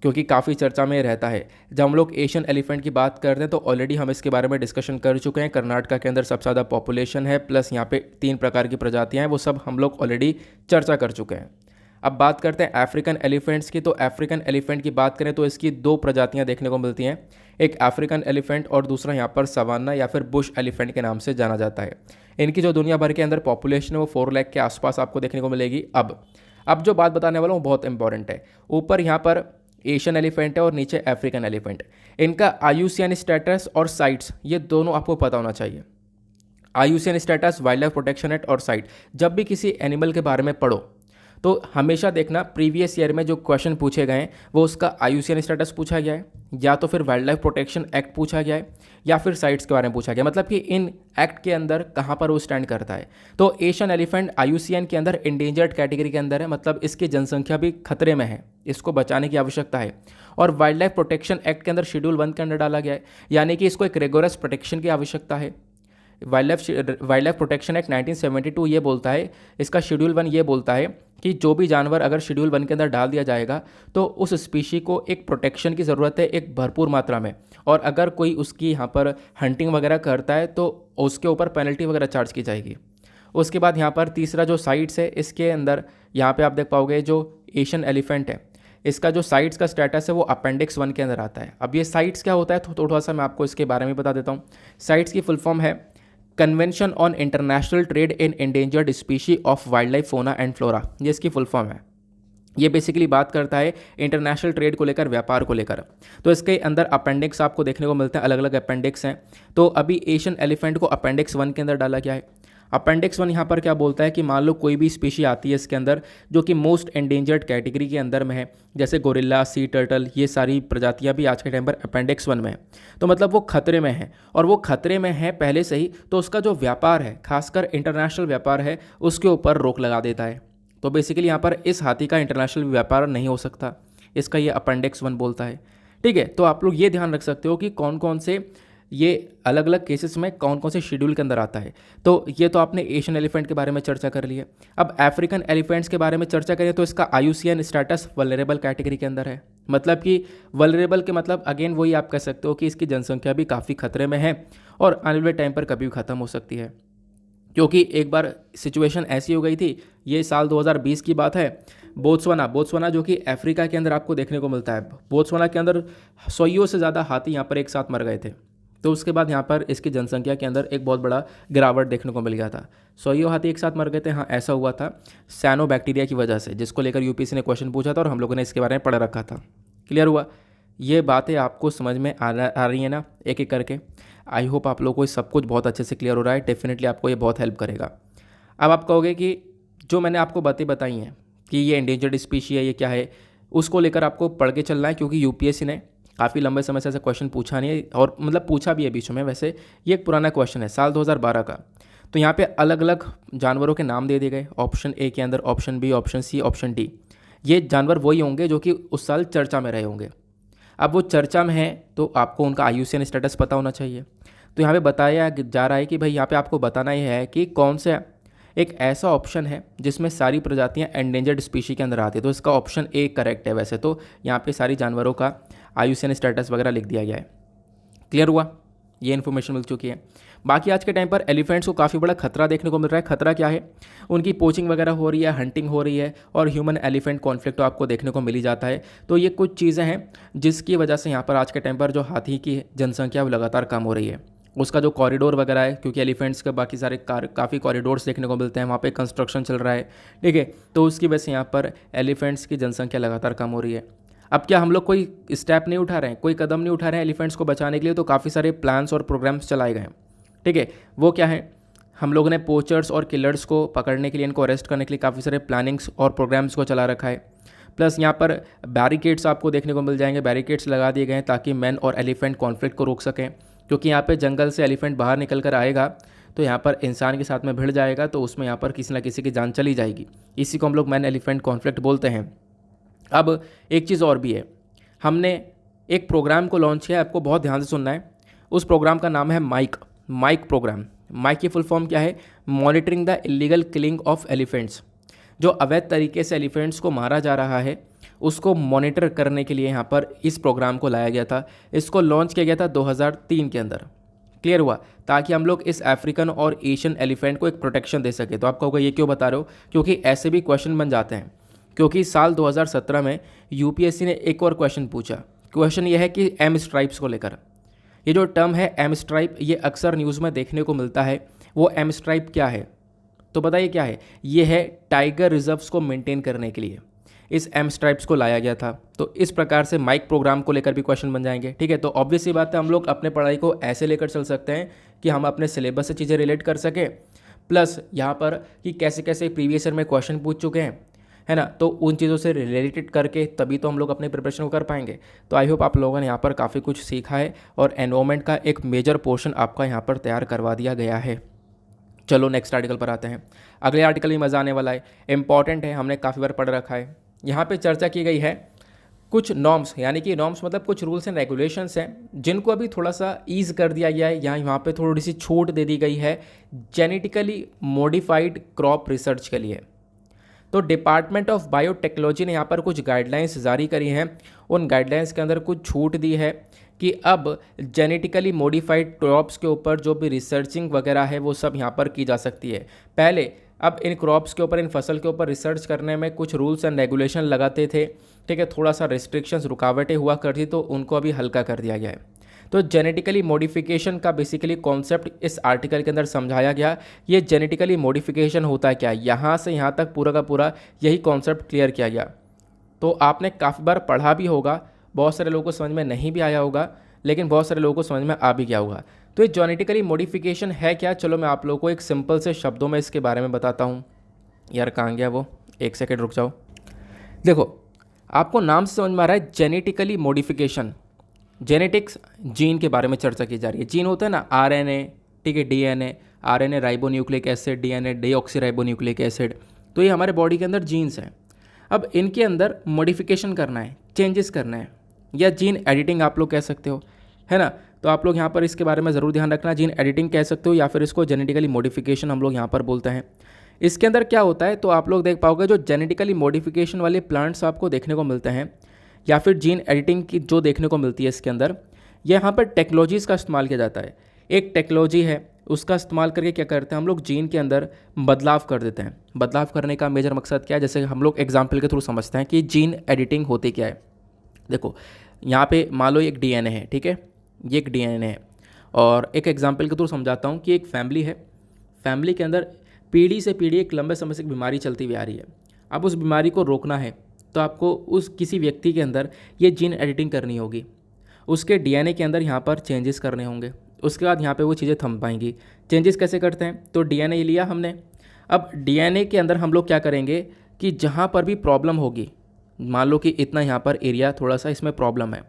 क्योंकि काफ़ी चर्चा में रहता है। जब हम लोग एशियन एलिफेंट की बात करते हैं तो ऑलरेडी हम इसके बारे में डिस्कशन कर चुके हैं। कर्नाटका के अंदर सबसे ज़्यादा पॉपुलेशन है, प्लस यहाँ पे 3 प्रकार की प्रजातियाँ हैं, वो सब हम लोग ऑलरेडी चर्चा कर चुके हैं। अब बात करते हैं अफ्रीकन एलिफेंट्स की। तो अफ्रीकन एलिफेंट की बात करें तो इसकी 2 प्रजातियाँ देखने को मिलती हैं, एक अफ्रीकन एलिफेंट और दूसरा यहाँ पर सवाना या फिर बुश एलिफेंट के नाम से जाना जाता है। इनकी जो दुनिया भर के अंदर पॉपुलेशन है वो 4 लाख के आसपास आपको देखने को मिलेगी। अब जो बात बताने वाला हूँ बहुत इंपॉर्टेंट है। ऊपर यहाँ पर एशियन एलिफेंट है और नीचे अफ्रीकन एलिफेंट। इनका IUCN स्टेटस और साइट्स, ये दोनों आपको पता होना चाहिए। IUCN status, wild life protection act और साइट। जब भी किसी एनिमल के बारे में पढ़ो तो हमेशा देखना प्रीवियस ईयर में जो क्वेश्चन पूछे गए हैं वो उसका IUCN स्टेटस पूछा गया है, या तो फिर वाइल्ड लाइफ प्रोटेक्शन एक्ट पूछा गया है, या फिर साइट्स के बारे में पूछा गया, मतलब कि इन एक्ट के अंदर कहाँ पर वो स्टैंड करता है। तो एशियन एलिफेंट IUCN के अंदर इंडेंजर्ड कैटेगरी के अंदर है, मतलब इसकी जनसंख्या भी खतरे में है, इसको बचाने की आवश्यकता है। और वाइल्ड लाइफ प्रोटेक्शन एक्ट के अंदर शेड्यूल 1 के अंदर डाला गया है, यानी कि इसको एक रिगोरस प्रोटेक्शन की आवश्यकता है। वाइल्ड लाइफ प्रोटेक्शन एक्ट 1972 ये बोलता है, इसका शेड्यूल 1 ये बोलता है कि जो भी जानवर अगर शेड्यूल 1 के अंदर डाल दिया जाएगा तो उस स्पीशी को एक प्रोटेक्शन की ज़रूरत है, एक भरपूर मात्रा में। और अगर कोई उसकी यहाँ पर हंटिंग वगैरह करता है तो उसके ऊपर पेनल्टी वगैरह चार्ज की जाएगी। उसके बाद यहाँ पर तीसरा जो साइट्स है, इसके अंदर यहाँ पे आप देख पाओगे जो एशियन एलिफेंट है, इसका जो साइट्स का स्टेटस है वो अपेंडिक्स 1 के अंदर आता है। अब ये साइट्स क्या होता है तो थोड़ा सा मैं आपको इसके बारे में बता देता हूँ। साइट्स की फुल फॉर्म है convention on international trade in endangered species of wild life फोना एंड फ्लोरा, ये इसकी फुल फॉर्म है। ये बेसिकली बात करता है इंटरनेशनल ट्रेड को लेकर, व्यापार को लेकर। तो इसके अंदर अपेंडिक्स आपको देखने को मिलते हैं, अलग अलग अपेंडिक्स हैं। तो अभी एशियन एलिफेंट को अपेंडिक्स 1 के अंदर डाला गया है। अपेंडिक्स 1 यहाँ पर क्या बोलता है कि मान लो कोई भी स्पीशी आती है इसके अंदर जो कि मोस्ट एंडेंजर्ड कैटेगरी के अंदर में है, जैसे गोरिल्ला, सी टर्टल, ये सारी प्रजातियाँ भी आज के टाइम पर अपेंडिक्स 1 में है। तो मतलब वो खतरे में है, और वो खतरे में है पहले से ही, तो उसका जो व्यापार है, खासकर इंटरनेशनल व्यापार है, उसके ऊपर रोक लगा देता है। तो बेसिकली यहाँ पर इस हाथी का इंटरनेशनल व्यापार नहीं हो सकता, इसका ये अपेंडिक्स 1 बोलता है। ठीक है, तो आप लोग ये ध्यान रख सकते हो कि कौन कौन से ये अलग अलग केसेस में कौन कौन से शेड्यूल के अंदर आता है। तो ये तो आपने एशियन एलिफेंट के बारे में चर्चा कर ली है। अब अफ्रीकन एलिफेंट्स के बारे में चर्चा करें तो इसका IUCN स्टेटस वल्नरेबल कैटेगरी के अंदर है। मतलब कि वल्नरेबल के मतलब अगेन वही आप कह सकते हो कि इसकी जनसंख्या भी काफ़ी खतरे में है और आने वाले टाइम पर कभी भी ख़त्म हो सकती है। क्योंकि एक बार सिचुएशन ऐसी हो गई थी, ये साल 2020 की बात है, बोत्सवाना जो कि अफ्रीका के अंदर आपको देखने को मिलता है, बोत्सवाना के अंदर 100 से ज़्यादा हाथी यहाँ पर एक साथ मर गए थे। तो उसके बाद यहाँ पर इसकी जनसंख्या के अंदर एक बहुत बड़ा गिरावट देखने को मिल गया था। 100 हाथी एक साथ मर गए थे। हाँ, ऐसा हुआ था सैनो बैक्टीरिया की वजह से, जिसको लेकर UPSC ने क्वेश्चन पूछा था और हम लोगों ने इसके बारे में पढ़ रखा था। क्लियर हुआ? ये बातें आपको समझ में आ रही है ना एक एक करके? आई होप आप लोगों को सब कुछ बहुत अच्छे से क्लियर हो रहा है। डेफिनेटली आपको ये बहुत हेल्प करेगा। अब आप कहोगे कि जो मैंने आपको बातें बताई हैं कि ये एंडेंजर्ड स्पीशी है, ये क्या है, उसको लेकर आपको पढ़ के चलना है, क्योंकि यूपीएससी ने काफ़ी लंबे समय से ऐसा क्वेश्चन पूछा नहीं है, और मतलब पूछा भी है बीच में। वैसे ये एक पुराना क्वेश्चन है साल 2012 का। तो यहाँ पे अलग अलग जानवरों के नाम दे दिए गए, ऑप्शन ए के अंदर, option B, option C, option D. ये जानवर वही होंगे जो कि उस साल चर्चा में रहे होंगे। अब वो चर्चा में है तो आपको उनका IUCN स्टेटस पता होना चाहिए। तो यहाँ पे बताया जा रहा है कि भाई यहाँ पे आपको बताना ही है कि कौन सा एक ऐसा ऑप्शन है जिसमें सारी प्रजातियाँ एंडेंजर्ड स्पीशी के अंदर आती है। तो इसका ऑप्शन ए करेक्ट है। वैसे तो यहाँ पे सारी जानवरों का IUCN स्टेटस वगैरह लिख दिया गया है। क्लियर हुआ? ये इन्फॉर्मेशन मिल चुकी है। बाकी आज के टाइम पर एलिफेंट्स को काफ़ी बड़ा खतरा देखने को मिल रहा है। खतरा क्या है? उनकी पोचिंग वगैरह हो रही है, हंटिंग हो रही है, और ह्यूमन एलिफेंट कॉन्फ्लिक्ट तो आपको देखने को मिल ही जाता है। तो ये कुछ चीज़ें हैं जिसकी वजह से यहाँ पर आज के टाइम पर जो हाथी की जनसंख्या वो लगातार कम हो रही है। उसका जो कॉरिडोर वगैरह है, क्योंकि एलिफेंट्स के बाकी सारे काफ़ी कॉरिडोर्स देखने को मिलते हैं, वहाँ पे कंस्ट्रक्शन चल रहा है, ठीक है। तो उसकी वजह से यहाँ पर एलिफेंट्स की जनसंख्या लगातार कम हो रही है। अब क्या हम लोग कोई स्टेप नहीं उठा रहे हैं, कोई कदम नहीं उठा रहे हैं एलिफेंट्स को बचाने के लिए? तो काफ़ी सारे प्लान्स और प्रोग्राम्स चलाए गए हैं, ठीक है। वो क्या है? हम लोगों ने पोचर्स और किलर्स को पकड़ने के लिए, इनको अरेस्ट करने के लिए काफ़ी सारे प्लानिंग्स और प्रोग्राम्स को चला रखा है। प्लस यहाँ पर बैरिकेड्स आपको देखने को मिल जाएंगे, बैरिकेड्स लगा दिए गए हैं ताकि मैन और एलिफेंट कॉन्फ्लिक्ट को रोक सकें। क्योंकि यहाँ पे जंगल से एलिफेंट बाहर निकल कर आएगा तो यहाँ पर इंसान के साथ में भिड़ जाएगा, तो उसमें यहाँ पर किसी ना किसी की जान चली जाएगी। इसी को हम लोग मैन एलिफेंट कॉन्फ्लिक्ट बोलते हैं। अब एक चीज़ और भी है, हमने एक प्रोग्राम को लॉन्च किया है, आपको बहुत ध्यान से सुनना है। उस प्रोग्राम का नाम है माइक प्रोग्राम। माइक की फुल फॉर्म क्या है? Monitoring the illegal killing of elephants. जो अवैध तरीके से एलिफेंट्स को मारा जा रहा है उसको मॉनिटर करने के लिए यहाँ पर इस प्रोग्राम को लाया गया था। इसको लॉन्च किया गया था 2003 के अंदर। क्लियर हुआ? ताकि हम लोग इस अफ्रीकन और एशियन एलिफेंट को एक प्रोटेक्शन दे सके। तो आप कहोगे ये क्यों बता रहे हो? क्योंकि ऐसे भी क्वेश्चन बन जाते हैं। क्योंकि साल 2017 में यूपीएससी ने एक और क्वेश्चन पूछा। क्वेश्चन ये है कि एम स्ट्राइप्स को लेकर। ये जो टर्म है एम स्ट्राइप, ये अक्सर न्यूज़ में देखने को मिलता है। वो एम स्ट्राइप क्या है? तो बताइए क्या है? ये है टाइगर रिजर्व्स को मेंटेन करने के लिए इस एम स्ट्राइप्स को लाया गया था। तो इस प्रकार से माइक प्रोग्राम को लेकर भी क्वेश्चन बन जाएंगे, ठीक है। तो ऑब्वियस सी बात है, हम लोग अपने पढ़ाई को ऐसे लेकर चल सकते हैं कि हम अपने सिलेबस से चीज़ें रिलेट कर सकें, प्लस यहाँ पर कि कैसे कैसे प्रीवियस ईयर में क्वेश्चन पूछ चुके हैं, है ना। तो उन चीज़ों से रिलेटेड करके तभी तो हम लोग अपने प्रिपरेशन को कर पाएंगे। तो आई होप आप लोगों ने यहाँ पर काफ़ी कुछ सीखा है और एनवायरनमेंट का एक मेजर पोर्शन आपका यहाँ पर तैयार करवा दिया गया है। चलो नेक्स्ट आर्टिकल पर आते हैं। अगले आर्टिकल में मज़ा आने वाला है, इंपॉर्टेंट है, हमने काफ़ी बार पढ़ रखा है। यहाँ पे चर्चा की गई है कुछ नॉर्म्स, यानी कि नॉर्म्स मतलब कुछ रूल्स एंड रेगुलेशंस हैं जिनको अभी थोड़ा सा ईज़ कर दिया गया है, यहाँ पे थोड़ी सी छूट दे दी गई है जेनेटिकली मॉडिफाइड क्रॉप रिसर्च के लिए। तो डिपार्टमेंट ऑफ बायोटेक्नोलॉजी ने यहाँ पर कुछ गाइडलाइंस जारी करी हैं। उन गाइडलाइंस के अंदर कुछ छूट दी है कि अब जेनेटिकली मॉडिफाइड क्रॉप्स के ऊपर जो भी रिसर्चिंग वगैरह है वो सब यहाँ पर की जा सकती है। पहले अब इन क्रॉप्स के ऊपर, इन फसल के ऊपर रिसर्च करने में कुछ रूल्स एंड रेगुलेशन लगाते थे, ठीक है, थोड़ा सा रिस्ट्रिक्शंस, रुकावटें हुआ करती, तो उनको अभी हल्का कर दिया गया है। तो जेनेटिकली मॉडिफिकेशन का बेसिकली कॉन्सेप्ट इस आर्टिकल के अंदर समझाया गया। ये जेनेटिकली मॉडिफिकेशन होता है क्या, यहाँ से यहाँ तक पूरा का पूरा यही कॉन्सेप्ट क्लियर किया गया। तो आपने काफ़ी बार पढ़ा भी होगा, बहुत सारे लोगों को समझ में नहीं भी आया होगा, लेकिन बहुत सारे लोगों को समझ में आ भी गया होगा। तो ये जेनेटिकली मॉडिफिकेशन है क्या? चलो मैं आप लोगों को एक सिंपल से शब्दों में इसके बारे में बताता हूँ। यार कहाँ गया वो, एक सेकेंड रुक जाओ। देखो, आपको नाम से समझ में आ रहा है जेनेटिकली मॉडिफिकेशन। जेनेटिक्स, जीन के बारे में चर्चा की जा रही है। जीन होता है ना आरएनए, ठीक है, DNA, RNA ribonucleic acid, DNA deoxyribonucleic acid. तो ये हमारे बॉडी के अंदर जीन्स हैं। अब इनके अंदर मॉडिफिकेशन करना है, चेंजेस करना है, या जीन एडिटिंग आप लोग कह सकते हो, है ना। तो आप लोग यहाँ पर इसके बारे में ज़रूर ध्यान रखना, जीन एडिटिंग कह सकते हो या फिर इसको जेनेटिकली मॉडिफिकेशन हम लोग यहाँ पर बोलते हैं। इसके अंदर क्या होता है, तो आप लोग देख पाओगे जो जेनेटिकली मॉडिफिकेशन वाले प्लांट्स आपको देखने को मिलते हैं या फिर जीन एडिटिंग की जो देखने को मिलती है इसके अंदर, यहाँ पर टेक्नोलॉजीज़ का इस्तेमाल किया जाता है। एक टेक्नोलॉजी है, उसका इस्तेमाल करके क्या करते हैं हम लोग, जीन के अंदर बदलाव कर देते हैं। बदलाव करने का मेजर मकसद क्या है, जैसे हम लोग एग्जाम्पल के थ्रू समझते हैं कि जीन एडिटिंग होती क्या है। देखो यहाँ पे मान लो एक डीएनए है, ठीक है, ये एक डीएनए है, और एक एग्जाम्पल के थ्रू समझाता हूँ कि एक फैमिली है, फैमिली के अंदर पीढ़ी से पीढ़ी एक लंबे समय से एक बीमारी चलती हुई आ रही है। अब उस बीमारी को रोकना है, तो आपको उस किसी व्यक्ति के अंदर ये जीन एडिटिंग करनी होगी, उसके डीएनए के अंदर यहाँ पर चेंजेस करने होंगे, उसके बाद यहाँ पे वो चीज़ें थम पाएंगी। चेंजेस कैसे करते हैं, तो डीएनए लिया हमने, अब डीएनए के अंदर हम लोग क्या करेंगे कि जहाँ पर भी प्रॉब्लम होगी, मान लो कि इतना यहाँ पर एरिया थोड़ा सा इसमें प्रॉब्लम है,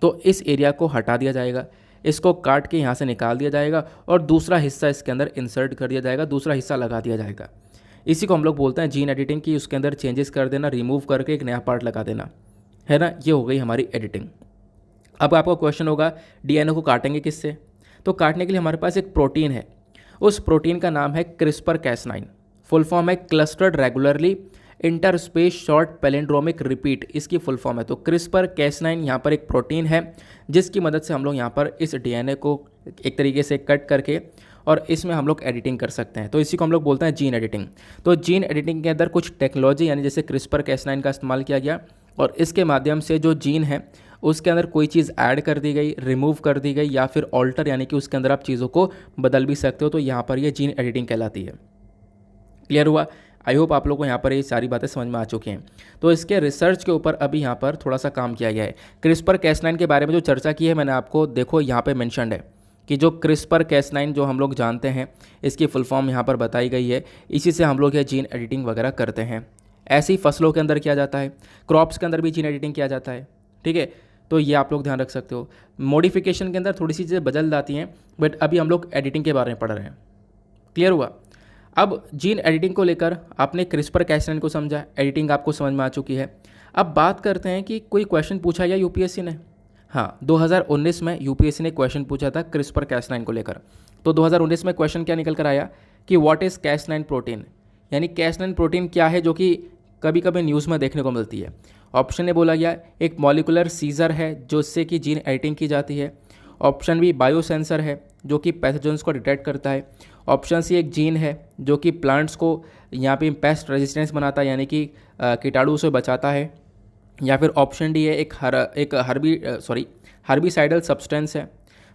तो इस एरिया को हटा दिया जाएगा, इसको काट के यहाँ से निकाल दिया जाएगा और दूसरा हिस्सा इसके अंदर इंसर्ट कर दिया जाएगा, दूसरा हिस्सा लगा दिया जाएगा। इसी को हम लोग बोलते हैं जीन एडिटिंग, की उसके अंदर चेंजेस कर देना, रिमूव करके एक नया पार्ट लगा देना, है ना। ये हो गई हमारी एडिटिंग। अब आपका क्वेश्चन होगा डीएनए को काटेंगे किससे, तो काटने के लिए हमारे पास एक प्रोटीन है, उस प्रोटीन का नाम है क्रिस्पर कैस9, फुल फॉर्म है clustered regularly interspace short palindromic repeat, इसकी फुल फॉर्म है। तो क्रिस्पर कैस9 यहाँ पर एक प्रोटीन है जिसकी मदद से हम लोग यहाँ पर इस डीएनए को एक तरीके से कट करके और इसमें हम लोग एडिटिंग कर सकते हैं, तो इसी को हम लोग बोलते हैं जीन एडिटिंग। तो जीन एडिटिंग के अंदर कुछ टेक्नोलॉजी यानी जैसे क्रिस्पर कैस9 का इस्तेमाल किया गया और इसके माध्यम से जो जीन है उसके अंदर कोई चीज़ ऐड कर दी गई, रिमूव कर दी गई या फिर ऑल्टर यानी कि उसके अंदर आप चीज़ों को बदल भी सकते हो, तो यहाँ पर ये जीन एडिटिंग कहलाती है। क्लियर हुआ? आई होप आप लोग को यहाँ पर ये सारी बातें समझ में आ चुकी हैं। तो इसके रिसर्च के ऊपर अभी यहाँ पर थोड़ा सा काम किया गया है। क्रिस्पर कैस9 के बारे में जो चर्चा की है मैंने आपको, देखो यहाँ पे मेंशन्ड है कि जो क्रिस्पर कैस9 जो हम लोग जानते हैं इसकी फुल फॉर्म यहाँ पर बताई गई है, इसी से हम लोग ये जीन एडिटिंग वगैरह करते हैं। ऐसे ही फसलों के अंदर किया जाता है, क्रॉप्स के अंदर भी जीन एडिटिंग किया जाता है, ठीक है। तो ये आप लोग ध्यान रख सकते हो। मॉडिफिकेशन के अंदर थोड़ी सी चीज़ें बदल जाती हैं, बट अभी हम लोग एडिटिंग के बारे में पढ़ रहे हैं। क्लियर हुआ? अब जीन एडिटिंग को लेकर आपने क्रिस्पर कैस9 को समझा, एडिटिंग आपको समझ में आ चुकी है। अब बात करते हैं कि कोई क्वेश्चन पूछा या यूपीएससी ने, हाँ 2019 में यूपीएससी ने क्वेश्चन पूछा था क्रिस्पर कैस9 को लेकर। तो 2019 में क्वेश्चन क्या निकल कर आया कि व्हाट इज़ कैस9 प्रोटीन, यानी कैस9 प्रोटीन क्या है जो कि कभी कभी न्यूज़ में देखने को मिलती है। ऑप्शन ने बोला गया एक मॉलिकुलर सीजर है जिससे कि जीन एडिटिंग की जाती है। ऑप्शन बी बायोसेंसर है जो कि पैथोजेंस को डिटेक्ट करता है। ऑप्शन सी एक जीन है जो कि प्लांट्स को यहाँ पे पेस्ट रेजिस्टेंस बनाता है यानी कि कीटाणु से बचाता है। या फिर ऑप्शन डी है एक हर्बिसाइडल सब्सटेंस है।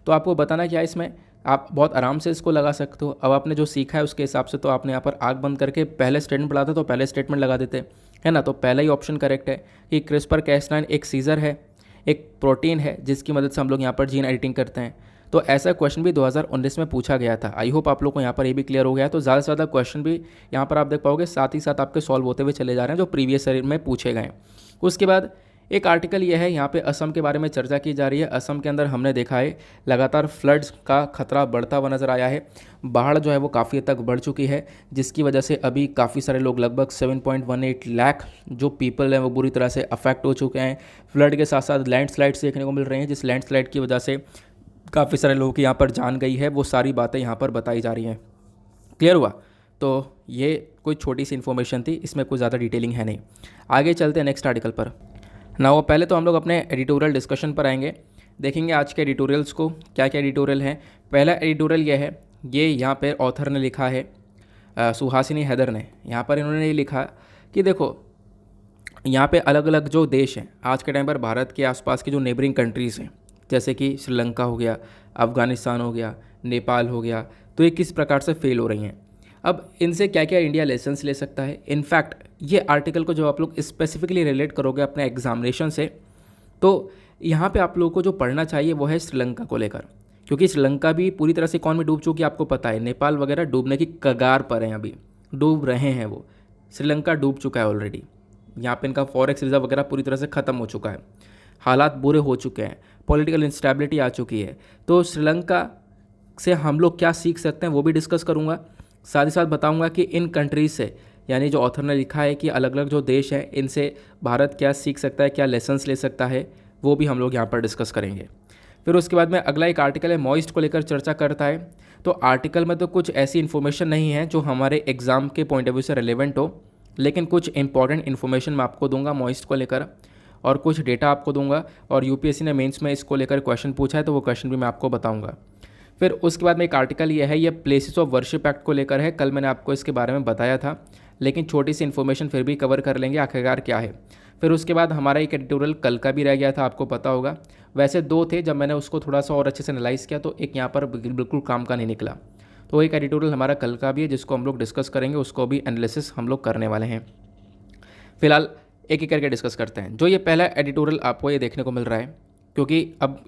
तो आपको बताना क्या है इसमें, आप बहुत आराम से इसको लगा सकते हो। अब आपने जो सीखा है उसके हिसाब से तो आपने यहाँ पर आग बंद करके पहले स्टेटमेंट पढ़ा था तो पहले स्टेटमेंट लगा देते, है ना। तो पहला ही ऑप्शन करेक्ट है कि क्रिस्पर कैस9 एक सीजर है, एक प्रोटीन है जिसकी मदद से हम लोग यहाँ पर जीन एडिटिंग करते हैं। तो ऐसा क्वेश्चन भी 2019 में पूछा गया था। आई होप आप लोग को यहाँ पर ये भी क्लियर हो गया है। तो ज़्यादा से ज़्यादा क्वेश्चन भी यहाँ पर आप देख पाओगे, साथ ही साथ आपके सॉल्व होते हुए चले जा रहे हैं जो प्रीवियस ईयर में पूछे गए। उसके बाद एक आर्टिकल ये है, यहाँ पे असम के बारे में चर्चा की जा रही है। असम के अंदर हमने देखा है लगातार फ्लड्स का खतरा बढ़ता हुआ नज़र आया है। बाढ़ जो है वो काफ़ी हद तक बढ़ चुकी है जिसकी वजह से अभी काफ़ी सारे लोग, लगभग 7.18 लाख जो पीपल हैं वो बुरी तरह से अफेक्ट हो चुके हैं। फ्लड के साथ साथ लैंडस्लाइड्स देखने को मिल रहे हैं जिस लैंडस्लाइड की वजह से काफ़ी सारे लोगों की यहाँ पर जान गई है। वो सारी बातें यहाँ पर बताई जा रही हैं। क्लियर हुआ? तो ये कोई छोटी सी इन्फॉर्मेशन थी, इसमें कोई ज़्यादा डिटेलिंग है नहीं। आगे चलते हैं नेक्स्ट आर्टिकल पर। ना वो पहले तो हम लोग अपने एडिटोरियल डिस्कशन पर आएंगे, देखेंगे आज के एडिटोरियल्स को क्या क्या एडिटोरियल हैं। पहला एडिटोरियल ये है, ये यहाँ पे ऑथर ने लिखा है सुहासिनी हैदर ने। यहाँ पर इन्होंने ये लिखा कि देखो यहाँ पे अलग अलग जो देश हैं आज के टाइम पर, भारत के आसपास की जो नेबरिंग कंट्रीज़ हैं जैसे कि श्रीलंका हो गया, अफ़गानिस्तान हो गया, नेपाल हो गया, तो ये किस प्रकार से फेल हो रही हैं। अब इनसे क्या क्या इंडिया लेसन्स ले सकता है। इनफैक्ट ये आर्टिकल को जो आप लोग स्पेसिफिकली रिलेट करोगे अपने एग्जामिनेशन से, तो यहाँ पे आप लोगों को जो पढ़ना चाहिए वो है श्रीलंका को लेकर, क्योंकि श्रीलंका भी पूरी तरह से इकॉनमी डूब चुकी है, आपको पता है। नेपाल वगैरह डूबने की कगार पर हैं, अभी डूब रहे हैं वो। श्रीलंका डूब चुका है ऑलरेडी, यहाँ पे इनका फॉरेक्स रिजर्व वगैरह पूरी तरह से ख़त्म हो चुका है, हालात बुरे हो चुके हैं, पॉलिटिकल इंस्टेबिलिटी आ चुकी है। तो श्रीलंका से हम लोग क्या सीख सकते हैं वो भी डिस्कस करूँगा। साथ ही साथ बताऊँगा कि इन कंट्रीज़ से, यानी जो ऑथर ने लिखा है कि अलग अलग जो देश हैं इनसे भारत क्या सीख सकता है, क्या लेसन्स ले सकता है, वो भी हम लोग यहाँ पर डिस्कस करेंगे। फिर उसके बाद में अगला एक आर्टिकल है मॉइस्ट को लेकर चर्चा करता है। तो आर्टिकल में तो कुछ ऐसी इन्फॉर्मेशन नहीं है जो हमारे एग्ज़ाम के पॉइंट ऑफ व्यू से रिलेवेंट हो, लेकिन कुछ इंपॉर्टेंट इन्फॉर्मेशन मैं आपको दूंगा मॉइस्ट को लेकर और कुछ डेटा आपको दूंगा। और यूपीएससी ने मेंस में इसको लेकर क्वेश्चन पूछा है तो वो क्वेश्चन भी मैं आपको बताऊंगा। फिर उसके बाद में एक आर्टिकल ये है, ये प्लेसेस ऑफ वर्शिप एक्ट को लेकर है। कल मैंने आपको इसके बारे में बताया था, लेकिन छोटी सी इन्फॉर्मेशन फिर भी कवर कर लेंगे आखिरकार क्या है। फिर उसके बाद हमारा एक एडिटोरियल कल का भी रह गया था, आपको पता होगा। वैसे दो थे, जब मैंने उसको थोड़ा सा और अच्छे से एनालाइज़ किया तो एक यहाँ पर बिल्कुल काम का नहीं निकला। तो एक एडिटोरियल हमारा कल का भी है जिसको हम लोग डिस्कस करेंगे, उसको भी एनालिसिस हम लोग करने वाले हैं। फिलहाल एक एक करके डिस्कस करते हैं। जो ये पहला एडिटोरियल आपको ये देखने को मिल रहा है, क्योंकि अब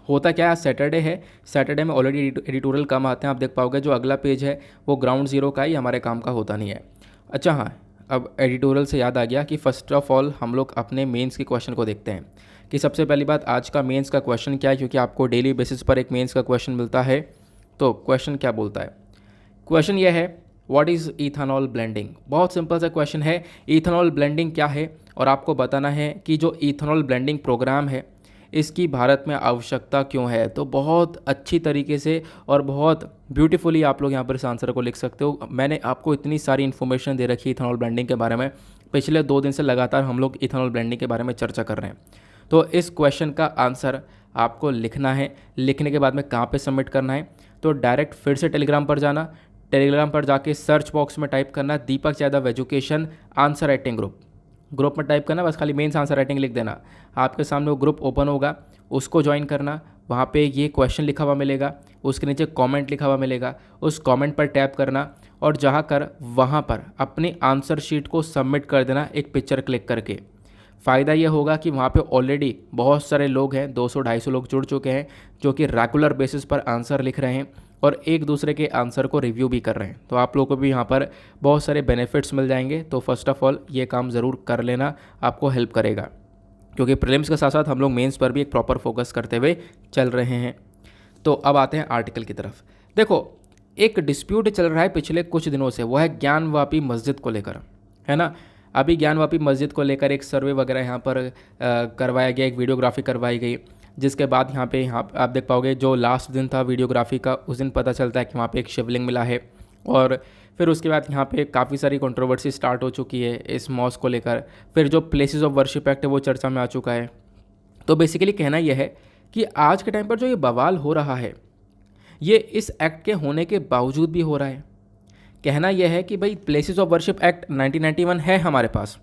होता क्या है, सैटरडे है, सैटरडे में ऑलरेडी एडिटोरियल कम आते हैं। आप देख पाओगे जो अगला पेज है वो ग्राउंड ज़ीरो का ही हमारे काम का होता नहीं है। अच्छा हाँ, अब एडिटोरियल से याद आ गया कि फ़र्स्ट ऑफ ऑल हम लोग अपने मेंस के क्वेश्चन को देखते हैं कि सबसे पहली बात आज का मेंस का क्वेश्चन क्या है, क्योंकि आपको डेली बेसिस पर एक मेंस का क्वेश्चन मिलता है। तो क्वेश्चन क्या बोलता है, क्वेश्चन यह है व्हाट इज़ इथेनॉल ब्लेंडिंग। बहुत सिंपल सा क्वेश्चन है, इथेनॉल ब्लेंडिंग क्या है, और आपको बताना है कि जो इथेनॉल ब्लेंडिंग प्रोग्राम है इसकी भारत में आवश्यकता क्यों है। तो बहुत अच्छी तरीके से और बहुत ब्यूटीफुली आप लोग यहाँ पर इस आंसर को लिख सकते हो। मैंने आपको इतनी सारी इन्फॉर्मेशन दे रखी है इथेनॉल ब्लेंडिंग के बारे में, पिछले 2 दिन से लगातार हम लोग इथेनॉल ब्लेंडिंग के बारे में चर्चा कर रहे हैं। तो इस क्वेश्चन का आंसर आपको लिखना है। लिखने के बाद में कहाँ पे सबमिट करना है, तो डायरेक्ट फिर से टेलीग्राम पर जाना, टेलीग्राम पर जाके सर्च बॉक्स में टाइप करना Deepak Yadav education answer writing group में टाइप करना, बस खाली मेंस आंसर राइटिंग लिख देना। आपके सामने वो ग्रुप ओपन होगा, उसको ज्वाइन करना। वहाँ पे ये क्वेश्चन लिखा हुआ मिलेगा, उसके नीचे कमेंट लिखा हुआ मिलेगा, उस कमेंट पर टैप करना और जहाँ कर वहाँ पर अपनी आंसर शीट को सबमिट कर देना एक पिक्चर क्लिक करके। फ़ायदा ये होगा कि वहाँ पे ऑलरेडी बहुत सारे लोग हैं, 200-250 लोग जुड़ चुके हैं जो कि रेगुलर बेसिस पर आंसर लिख रहे हैं और एक दूसरे के आंसर को रिव्यू भी कर रहे हैं। तो आप लोगों को भी यहाँ पर बहुत सारे बेनिफिट्स मिल जाएंगे। तो फर्स्ट ऑफ ऑल ये काम ज़रूर कर लेना, आपको हेल्प करेगा, क्योंकि प्रीलिम्स के साथ साथ हम लोग मेंस पर भी एक प्रॉपर फोकस करते हुए चल रहे हैं। तो अब आते हैं आर्टिकल की तरफ। देखो, एक डिस्प्यूट चल रहा है पिछले कुछ दिनों से, वो है ज्ञानवापी मस्जिद को लेकर, है ना। अभी ज्ञानवापी मस्जिद को लेकर एक सर्वे वगैरह यहाँ पर करवाया गया, एक वीडियोग्राफी करवाई गई, जिसके बाद यहाँ आप देख पाओगे जो लास्ट दिन था वीडियोग्राफी का, उस दिन पता चलता है कि वहाँ पे एक शिवलिंग मिला है। और फिर उसके बाद यहाँ पे काफ़ी सारी कंट्रोवर्सी स्टार्ट हो चुकी है इस मॉस्क को लेकर। फिर जो प्लेसेस ऑफ वर्शिप एक्ट है वो चर्चा में आ चुका है। तो बेसिकली कहना यह है कि आज के टाइम पर जो ये बवाल हो रहा है ये इस एक्ट के होने के बावजूद भी हो रहा है। कहना यह है कि भाई प्लेसेस ऑफ वर्शिप एक्ट 1991 है हमारे पास,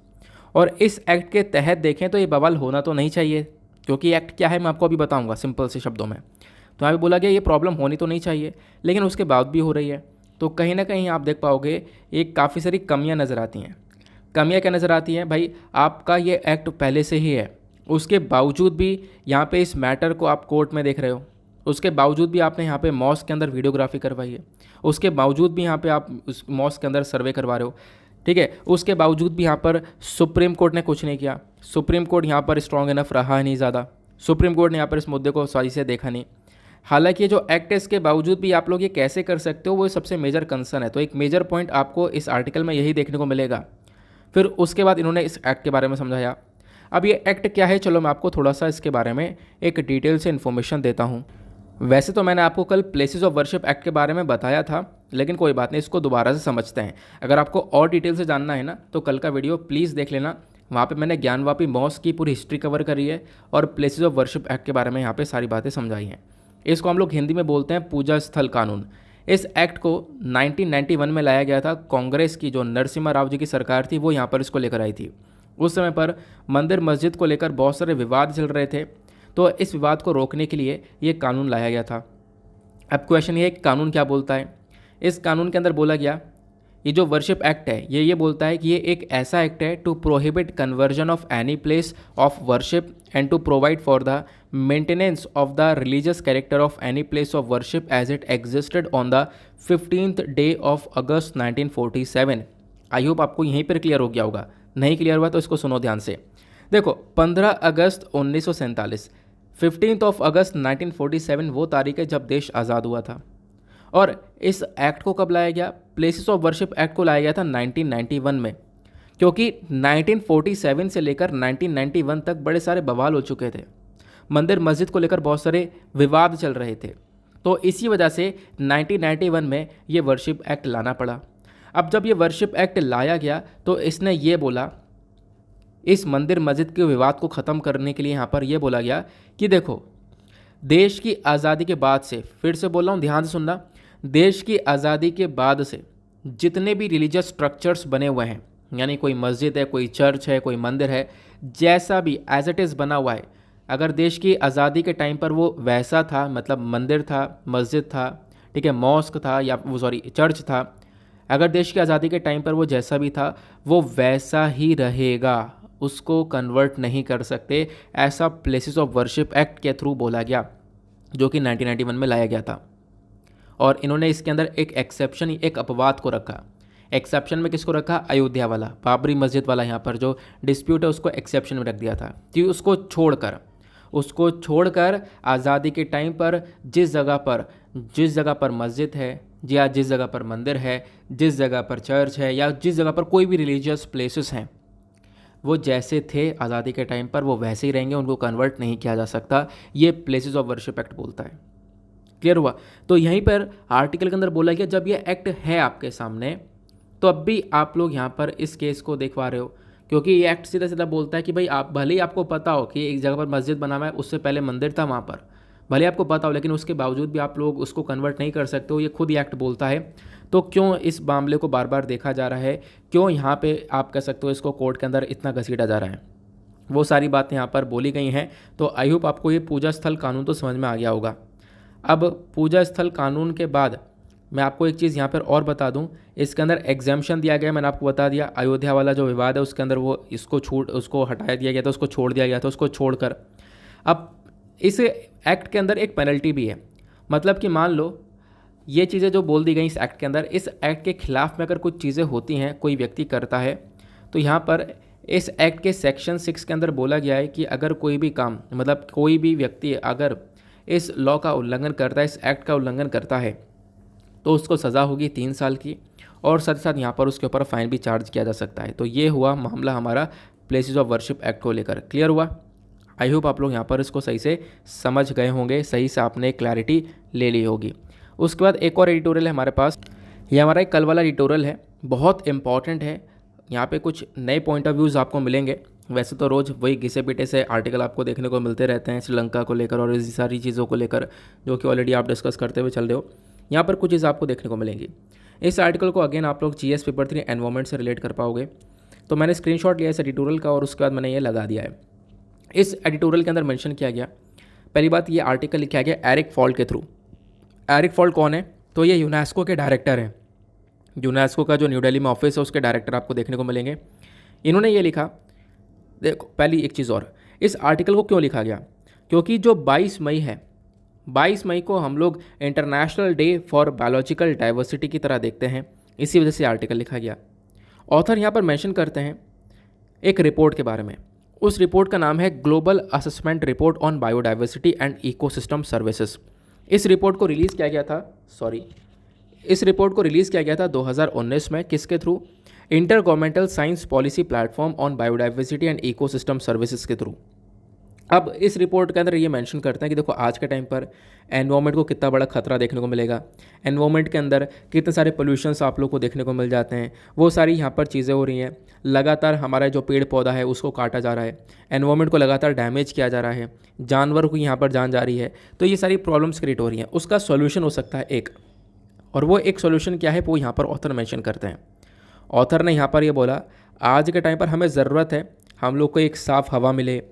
और इस एक्ट के तहत देखें तो ये बवाल होना तो नहीं चाहिए, क्योंकि एक्ट क्या है मैं आपको अभी बताऊंगा सिंपल से शब्दों में। तो यहाँ पे बोला गया ये प्रॉब्लम होनी तो नहीं चाहिए, लेकिन उसके बाद भी हो रही है। तो कहीं ना कहीं आप देख पाओगे एक काफ़ी सारी कमियां नज़र आती हैं। कमियां क्या नज़र आती हैं भाई, आपका ये एक्ट पहले से ही है, उसके बावजूद भी यहाँ पे इस मैटर को आप कोर्ट में देख रहे हो, उसके बावजूद भी आपने यहाँ पे मॉस्क के अंदर वीडियोग्राफी करवाई है, उसके बावजूद भी यहाँ पे आप उस मॉस्क के अंदर सर्वे करवा रहे हो, ठीक है। उसके बावजूद भी यहाँ पर सुप्रीम कोर्ट ने कुछ नहीं किया। सुप्रीम कोर्ट यहाँ पर स्ट्रॉन्ग इनफ रहा नहीं ज़्यादा, सुप्रीम कोर्ट ने यहाँ पर इस मुद्दे को सही से देखा नहीं। हालांकि जो एक्ट है इसके बावजूद भी आप लोग ये कैसे कर सकते हो, वो सबसे मेजर कंसर्न है। तो एक मेजर पॉइंट आपको इस आर्टिकल में यही देखने को मिलेगा। फिर उसके बाद इन्होंने इस एक्ट के बारे में समझाया। अब ये एक्ट क्या है, चलो मैं आपको थोड़ा सा इसके बारे में एक डिटेल से इन्फॉर्मेशन देता हूँ। वैसे तो मैंने आपको कल प्लेसेस ऑफ वर्शिप एक्ट के बारे में बताया था, लेकिन कोई बात नहीं, इसको दोबारा से समझते हैं। अगर आपको और डिटेल से जानना है ना तो कल का वीडियो प्लीज़ देख लेना, वहाँ पे मैंने ज्ञानवापी मॉस्क की पूरी हिस्ट्री कवर करी है और प्लेसेस ऑफ वर्शिप एक्ट के बारे में यहाँ पे सारी बातें समझाई हैं। इसको हम लोग हिंदी में बोलते हैं पूजा स्थल कानून। इस एक्ट को 1991 में लाया गया था। कांग्रेस की जो नरसिम्हा राव जी की सरकार थी वो यहाँ पर इसको लेकर आई थी। उस समय पर मंदिर मस्जिद को लेकर बहुत सारे विवाद चल रहे थे, तो इस विवाद को रोकने के लिए ये कानून लाया गया था। अब क्वेश्चन ये है कि कानून क्या बोलता है। इस कानून के अंदर बोला गया, ये जो वर्शिप एक्ट है ये बोलता है कि ये एक ऐसा एक्ट है to prohibit conversion of any place of worship and to provide for the maintenance of the religious character of any place of worship as it existed on the 15th day of August 1947। I hope आपको यहीं पर clear हो गया होगा, नहीं clear हुआ तो इसको सुनो ध्यान से। देखो 15 अगस्त 1947, 15th ऑफ अगस्त 1947 वो तारीख है जब देश आज़ाद हुआ था। और इस एक्ट को कब लाया गया, प्लेसेस ऑफ वर्शिप एक्ट को लाया गया था 1991 में, क्योंकि 1947 से लेकर 1991 तक बड़े सारे बवाल हो चुके थे, मंदिर मस्जिद को लेकर बहुत सारे विवाद चल रहे थे। तो इसी वजह से 1991 में ये वर्शिप एक्ट लाना पड़ा। अब जब ये वर्शिप एक्ट लाया गया तो इसने ये बोला, इस मंदिर मस्जिद के विवाद को ख़त्म करने के लिए यहाँ पर यह बोला गया कि देखो देश की आज़ादी के बाद से, फिर से बोल रहा हूँ ध्यान से सुनना, देश की आज़ादी के बाद से जितने भी रिलीजियस स्ट्रक्चर्स बने हुए हैं, यानी कोई मस्जिद है, कोई चर्च है, कोई मंदिर है, जैसा भी एज इट इज़ बना हुआ है, अगर देश की आज़ादी के टाइम पर वो वैसा था, मतलब मंदिर था, मस्जिद था, ठीक है, मॉस्क था या वो चर्च था, अगर देश की आज़ादी के टाइम पर वो जैसा भी था वो वैसा ही रहेगा। उसको कन्वर्ट नहीं कर सकते, ऐसा प्लेसेस ऑफ वर्शिप एक्ट के थ्रू बोला गया, जो कि 1991 में लाया गया था। और इन्होंने इसके अंदर एक एक्सेप्शन, एक अपवाद को रखा। एक्सेप्शन में किसको रखा? अयोध्या वाला, बाबरी मस्जिद वाला, यहाँ पर जो डिस्प्यूट है उसको एक्सेप्शन में रख दिया था कि उसको छोड़कर आज़ादी के टाइम पर जिस जगह पर मस्जिद है या जिस जगह पर मंदिर है, जिस जगह पर चर्च है या जिस जगह पर कोई भी रिलीजियस प्लेसेस हैं, वो जैसे थे आज़ादी के टाइम पर वो वैसे ही रहेंगे, उनको कन्वर्ट नहीं किया जा सकता। ये प्लेसेस ऑफ वर्शिप एक्ट बोलता है। क्लियर हुआ? तो यहीं पर आर्टिकल के अंदर बोला गया जब ये एक्ट है आपके सामने, तो अब भी आप लोग यहाँ पर इस केस को देखवा रहे हो, क्योंकि ये एक्ट सीधा सीधा बोलता है कि भाई आप भले ही आपको पता हो कि एक जगह पर मस्जिद बना हुआ है, उससे पहले मंदिर था वहाँ पर, भले आपको पता हो, लेकिन उसके बावजूद भी आप लोग उसको कन्वर्ट नहीं कर सकते हो, ये खुद ही एक्ट बोलता है। तो क्यों इस मामले को बार बार देखा जा रहा है, क्यों यहाँ पे आप कह सकते हो इसको कोर्ट के अंदर इतना घसीटा जा रहा है, वो सारी बातें यहाँ पर बोली गई हैं। तो आई होप आपको ये पूजा स्थल कानून तो समझ में आ गया होगा। अब पूजा स्थल कानून के बाद मैं आपको एक चीज़ यहाँ पर और बता दूँ, इसके अंदर एग्जाम्पशन दिया गया, मैंने आपको बता दिया। अयोध्या वाला जो विवाद है उसके अंदर वो उसको हटाया दिया गया था, उसको छोड़ दिया गया था। उसको छोड़कर अब इस एक्ट के अंदर एक पेनल्टी भी है, मतलब कि मान लो ये चीज़ें जो बोल दी गई इस एक्ट के अंदर, इस एक्ट के खिलाफ में अगर कुछ चीज़ें होती हैं, कोई व्यक्ति करता है, तो यहाँ पर इस एक्ट के सेक्शन 6 के अंदर बोला गया है कि अगर कोई भी काम, मतलब कोई भी व्यक्ति अगर इस लॉ का उल्लंघन करता है, इस एक्ट का उल्लंघन करता है, तो उसको सज़ा होगी 3 साल की, और साथ साथ यहाँ पर उसके ऊपर फाइन भी चार्ज किया जा सकता है। तो ये हुआ मामला हमारा प्लेसेस ऑफ वर्शिप एक्ट को लेकर। क्लियर हुआ? आई होप आप लोग यहाँ पर इसको सही से समझ गए होंगे, सही से आपने क्लैरिटी ले ली होगी। उसके बाद एक और एडिटोरियल है हमारे पास, ये हमारा एक कल वाला एडिटोरियल है, बहुत इंपॉर्टेंट है। यहाँ पे कुछ नए पॉइंट ऑफ व्यूज़ आपको मिलेंगे। वैसे तो रोज़ वही घिसे पीटे से आर्टिकल आपको देखने को मिलते रहते हैं श्रीलंका को लेकर और इस सारी चीज़ों को लेकर, जो कि ऑलरेडी आप डिस्कस करते हुए चल रहे हो। यहाँ पर कुछ चीज़ आपको देखने को मिलेंगी। इस आर्टिकल को अगेन आप लोग GS पेपर 3 एनवायरमेंट से रिलेट कर पाओगे। तो मैंने स्क्रीनशॉट लिया इस एडिटोरियल का और उसके बाद मैंने ये लगा दिया है। इस एडिटोरियल के अंदर मेंशन किया गया, पहली बात ये आर्टिकल लिखा गया एरिक फॉल्ट के थ्रू। एरिक फॉल्ट कौन है? तो ये यूनेस्को के डायरेक्टर हैं। यूनेस्को का जो न्यू दिल्ली में ऑफिस है उसके डायरेक्टर आपको देखने को मिलेंगे। इन्होंने ये लिखा, देखो पहली एक चीज़ और, इस आर्टिकल को क्यों लिखा गया? क्योंकि जो 22 मई है, 22 मई को हम लोग international day for biological diversity की तरह देखते हैं, इसी वजह से आर्टिकल लिखा गया। ऑथर यहाँ पर मेंशन करते हैं एक रिपोर्ट के बारे में। उस रिपोर्ट का नाम है global assessment report on biodiversity and ecosystem services. इस रिपोर्ट को रिलीज़ किया गया था, इस रिपोर्ट को रिलीज़ किया गया था 2019 में। किसके through? Inter governmental science policy platform on biodiversity and ecosystem services के थ्रू। अब इस रिपोर्ट के अंदर ये मेंशन करते हैं कि देखो आज के टाइम पर एनवायरमेंट को कितना बड़ा खतरा देखने को मिलेगा, एनवायरमेंट के अंदर कितने सारे पोल्यूशंस आप लोग को देखने को मिल जाते हैं, वो सारी यहाँ पर चीज़ें हो रही हैं। लगातार हमारा जो पेड़ पौधा है उसको काटा जा रहा है, एनवायरमेंट को लगातार डैमेज किया जा रहा है, जानवर को यहाँ पर जान जा रही है। तो ये सारी प्रॉब्लम्स क्रिएट हो रही हैं। उसका सोल्यूशन हो सकता है एक, और वो एक सोल्यूशन क्या है वो यहाँ पर ऑथर मेंशन करते हैं। ऑथर ने यहाँ पर ये बोला, आज के टाइम पर हमें ज़रूरत है हम लोग को एक साफ़ हवा मिले,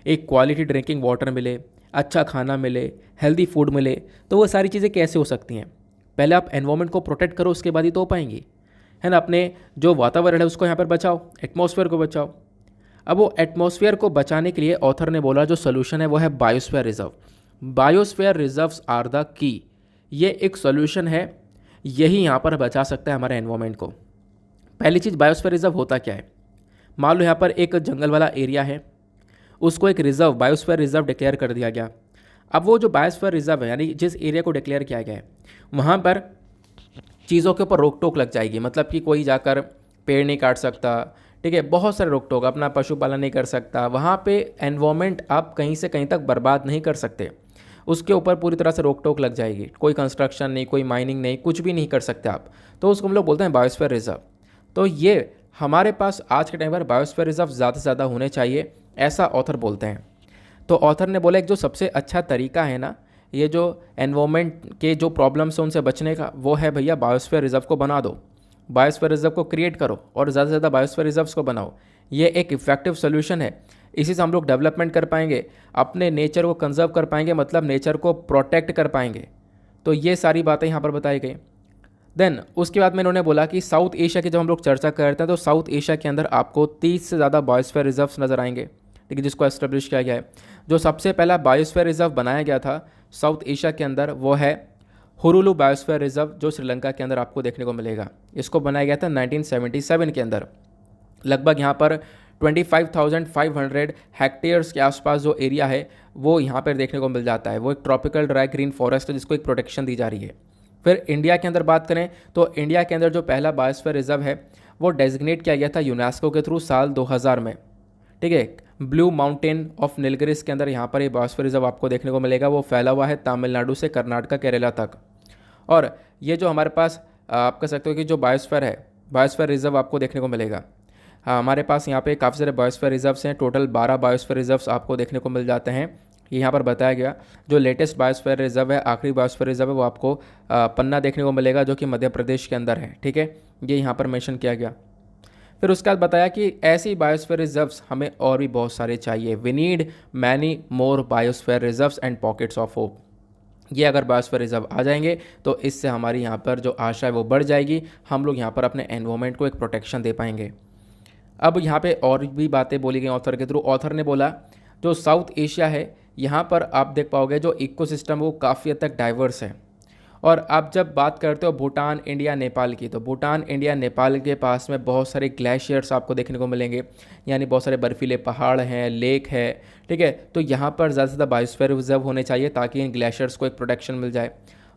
एक क्वालिटी ड्रिंकिंग वाटर मिले, अच्छा खाना मिले, हेल्दी फूड मिले। तो वो सारी चीज़ें कैसे हो सकती हैं? पहले आप एनवायरनमेंट को प्रोटेक्ट करो, उसके बाद ही तो हो पाएंगी, है ना। अपने जो वातावरण है उसको यहाँ पर बचाओ, एटमॉस्फेयर को बचाओ। अब वो एटमॉस्फेयर को बचाने के लिए ऑथर ने बोला जो सोल्यूशन है वो है biosphere reserve. Biosphere reserves are the key. ये एक सोल्यूशन है, यही यहाँ पर बचा सकता है हमारे एनवायरनमेंट को। पहली चीज़, बायोस्फीयर रिजर्व होता क्या है? मान लो यहाँ पर एक जंगल वाला एरिया है, उसको एक रिजर्व, बायोस्फीयर रिजर्व डिक्लेयर कर दिया गया। अब वो जो बायोस्फीयर रिजर्व है, यानी जिस एरिया को डिक्लेयर किया गया है, वहाँ पर चीज़ों के ऊपर रोक टोक लग जाएगी। मतलब कि कोई जाकर पेड़ नहीं काट सकता, ठीक है, बहुत सारे रोक टोक, अपना पशुपालन नहीं कर सकता, वहाँ पे एनवायरनमेंट आप कहीं से कहीं तक बर्बाद नहीं कर सकते, उसके ऊपर पूरी तरह से रोक टोक लग जाएगी। कोई कंस्ट्रक्शन नहीं, कोई माइनिंग नहीं, कुछ भी नहीं कर सकते आप। तो उसको हम लोग बोलते हैं बायोस्फीयर रिजर्व। तो ये हमारे पास आज के टाइम पर बायोस्फीयर रिजर्व ज़्यादा से ज़्यादा होने चाहिए, ऐसा ऑथर बोलते हैं। तो ऑथर ने बोला एक जो सबसे अच्छा तरीका है ना, ये जो एनवायरनमेंट के जो प्रॉब्लम्स हैं उनसे बचने का, वो है भैया बायोस्फीयर रिजर्व को बना दो, बायोस्फीयर रिजर्व को क्रिएट करो और ज़्यादा से ज़्यादा बायोस्फीयर रिजर्व्स को बनाओ। ये एक इफेक्टिव सोल्यूशन है। इसी से हम लोग डेवलपमेंट कर पाएंगे, अपने नेचर को कंजर्व कर पाएंगे, मतलब नेचर को प्रोटेक्ट कर पाएंगे। तो ये सारी बातें यहाँ पर बताई गई। देन उसके बाद में इन्होंने बोला कि साउथ एशिया की जब हम लोग चर्चा करते हैं तो साउथ एशिया के अंदर आपको 30 से ज़्यादा बायोस्फीयर रिजर्व्स नज़र आएंगे, ठीक है, जिसको एस्टेब्लिश किया गया है। जो सबसे पहला बायोस्फीयर रिजर्व बनाया गया था साउथ एशिया के अंदर वो है हुरुलू बायोस्फीयर रिजर्व, जो श्रीलंका के अंदर आपको देखने को मिलेगा। इसको बनाया गया था 1977 के अंदर। लगभग यहाँ पर 25,500 हेक्टेयर्स के आसपास जो एरिया है वो यहाँ पर देखने को मिल जाता है। वो एक ट्रॉपिकल ड्राई ग्रीन फॉरेस्ट है जिसको एक प्रोटेक्शन दी जा रही है। फिर इंडिया के अंदर बात करें तो इंडिया के अंदर जो पहला बायोस्फीयर रिजर्व है वो डेजिग्नेट किया गया था यूनेस्को के थ्रू साल 2000 में, ठीक है। ब्लू माउंटेन ऑफ नीलगिरिस के अंदर यहाँ पर ये बायोस्फीयर रिजर्व आपको देखने को मिलेगा। वो फैला हुआ है तमिलनाडु से कर्नाटक केरला तक। और ये जो हमारे पास आप कह सकते हो कि जो बायोस्फीयर है, बायोस्फीयर रिजर्व आपको देखने को मिलेगा। हाँ, हमारे पास यहाँ पे काफ़ी सारे बायोस्फीयर रिजर्व्स हैं। टोटल 12 बायोस्फीयर रिजर्व्स आपको देखने को मिल जाते हैं। ये यहाँ पर बताया गया। जो लेटेस्ट बायोस्फीयर रिजर्व है, आखिरी बायोस्फीयर रिजर्व है, वो आपको पन्ना देखने को मिलेगा जो कि मध्य प्रदेश के अंदर है, ठीक है। ये यहाँ पर मेंशन किया गया। फिर उसके बाद बताया कि ऐसी बायोस्फीयर रिजर्व्स हमें और भी बहुत सारे चाहिए। We need many more biosphere reserves and pockets of hope. ये अगर बायोस्फीयर रिजर्व आ जाएंगे तो इससे हमारी यहाँ पर जो आशा है वो बढ़ जाएगी। हम लोग यहाँ पर अपने एनवायरनमेंट को एक प्रोटेक्शन दे पाएंगे। अब यहाँ पे और भी बातें बोली गई ऑथर के थ्रू। ऑथर ने बोला जो साउथ एशिया है यहाँ पर आप देख पाओगे जो इकोसिस्टम वो काफ़ी हद तक डाइवर्स है। और आप जब बात करते हो भूटान, इंडिया, नेपाल की, तो भूटान, इंडिया, नेपाल के पास में बहुत सारे ग्लेशियर्स आपको देखने को मिलेंगे, यानी बहुत सारे बर्फीले पहाड़ हैं, लेक है, ठीक है। तो यहाँ पर ज़्यादा से ज़्यादा बायोस्फीयर रिजर्व होने चाहिए ताकि इन ग्लेशियर्स को एक प्रोटेक्शन मिल जाए।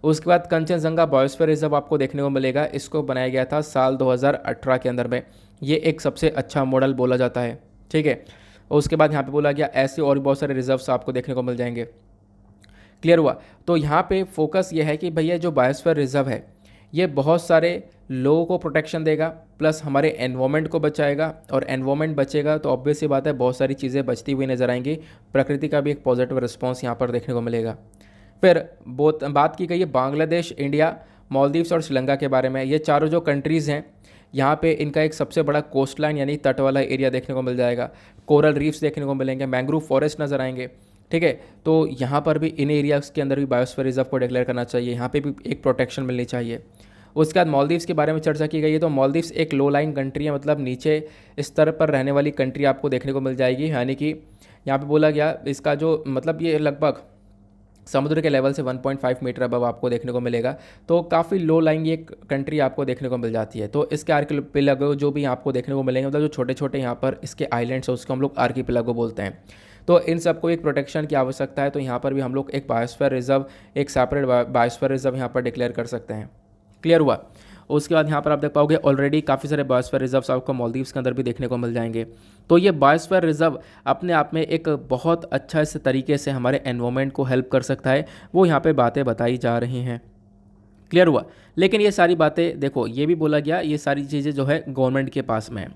उसके बाद कंचनजंगा बायोस्फीयर रिजर्व आपको देखने को मिलेगा। इसको बनाया गया था साल 2018 के अंदर में। ये एक सबसे अच्छा मॉडल बोला जाता है, ठीक है। उसके बाद यहाँ पे बोला गया ऐसे और भी बहुत सारे रिजर्व्स आपको देखने को मिल जाएंगे। क्लियर हुआ? तो यहाँ पे फोकस ये है कि भैया जो बायोस्फीयर रिजर्व है ये बहुत सारे लोगों को प्रोटेक्शन देगा, प्लस हमारे एनवायरनमेंट को बचाएगा। और एनवायरनमेंट बचेगा तो ऑब्वियस सी बात है बहुत सारी चीज़ें बचती हुई नजर आएंगी। प्रकृति का भी एक पॉजिटिव रिस्पॉन्स यहाँ पर देखने को मिलेगा। फिर बहुत बात की गई है बांग्लादेश, इंडिया, मालदीव्स और श्रीलंका के बारे में। ये चारों जो कंट्रीज़ हैं यहाँ पे इनका एक सबसे बड़ा कोस्ट लाइन यानी तट वाला एरिया देखने को मिल जाएगा। कोरल रीफ्स देखने को मिलेंगे, मैंग्रोव फॉरेस्ट नज़र आएंगे, ठीक है। तो यहाँ पर भी इन एरियाज़ के अंदर भी बायोस्फीयर रिजर्व को डिक्लेयर करना चाहिए। यहाँ पे भी एक प्रोटेक्शन मिलनी चाहिए। उसके बाद मालदीव्स के बारे में चर्चा की गई है। तो मालदीव्स एक लो लाइन कंट्री है, मतलब नीचे स्तर पर रहने वाली कंट्री आपको देखने को मिल जाएगी। यानी कि यहाँ पे बोला गया इसका जो मतलब ये लगभग समुद्र के लेवल से 1.5 मीटर अबव आपको देखने को मिलेगा। तो काफ़ी लो लाइंग ये कंट्री आपको देखने को मिल जाती है। तो इसके आर्किपेलागो जो भी आपको देखने को मिलेंगे, मतलब जो छोटे छोटे यहाँ पर इसके आइलैंड्स है उसको हम लोग आर्किपेलागो बोलते हैं। तो इन सबको एक प्रोटेक्शन की आवश्यकता है। तो यहाँ पर भी हम लोग एक बायोस्फीयर रिजर्व, एक सेपरेट बायोस्फीयर रिजर्व यहाँ पर डिक्लेयर कर सकते हैं। क्लियर हुआ? उसके बाद यहाँ पर आप देख पाओगे ऑलरेडी काफ़ी सारे बायोस्फीयर रिजर्व्स आपको मालदीव्स के अंदर भी देखने को मिल जाएंगे। तो ये बायोस्फीयर रिजर्व अपने आप में एक बहुत अच्छा इस तरीके से हमारे एनवायरनमेंट को हेल्प कर सकता है। वो यहाँ पे बातें बताई जा रही हैं। क्लियर हुआ? लेकिन ये सारी बातें देखो, ये भी बोला गया ये सारी चीज़ें जो है गवर्नमेंट के पास में है।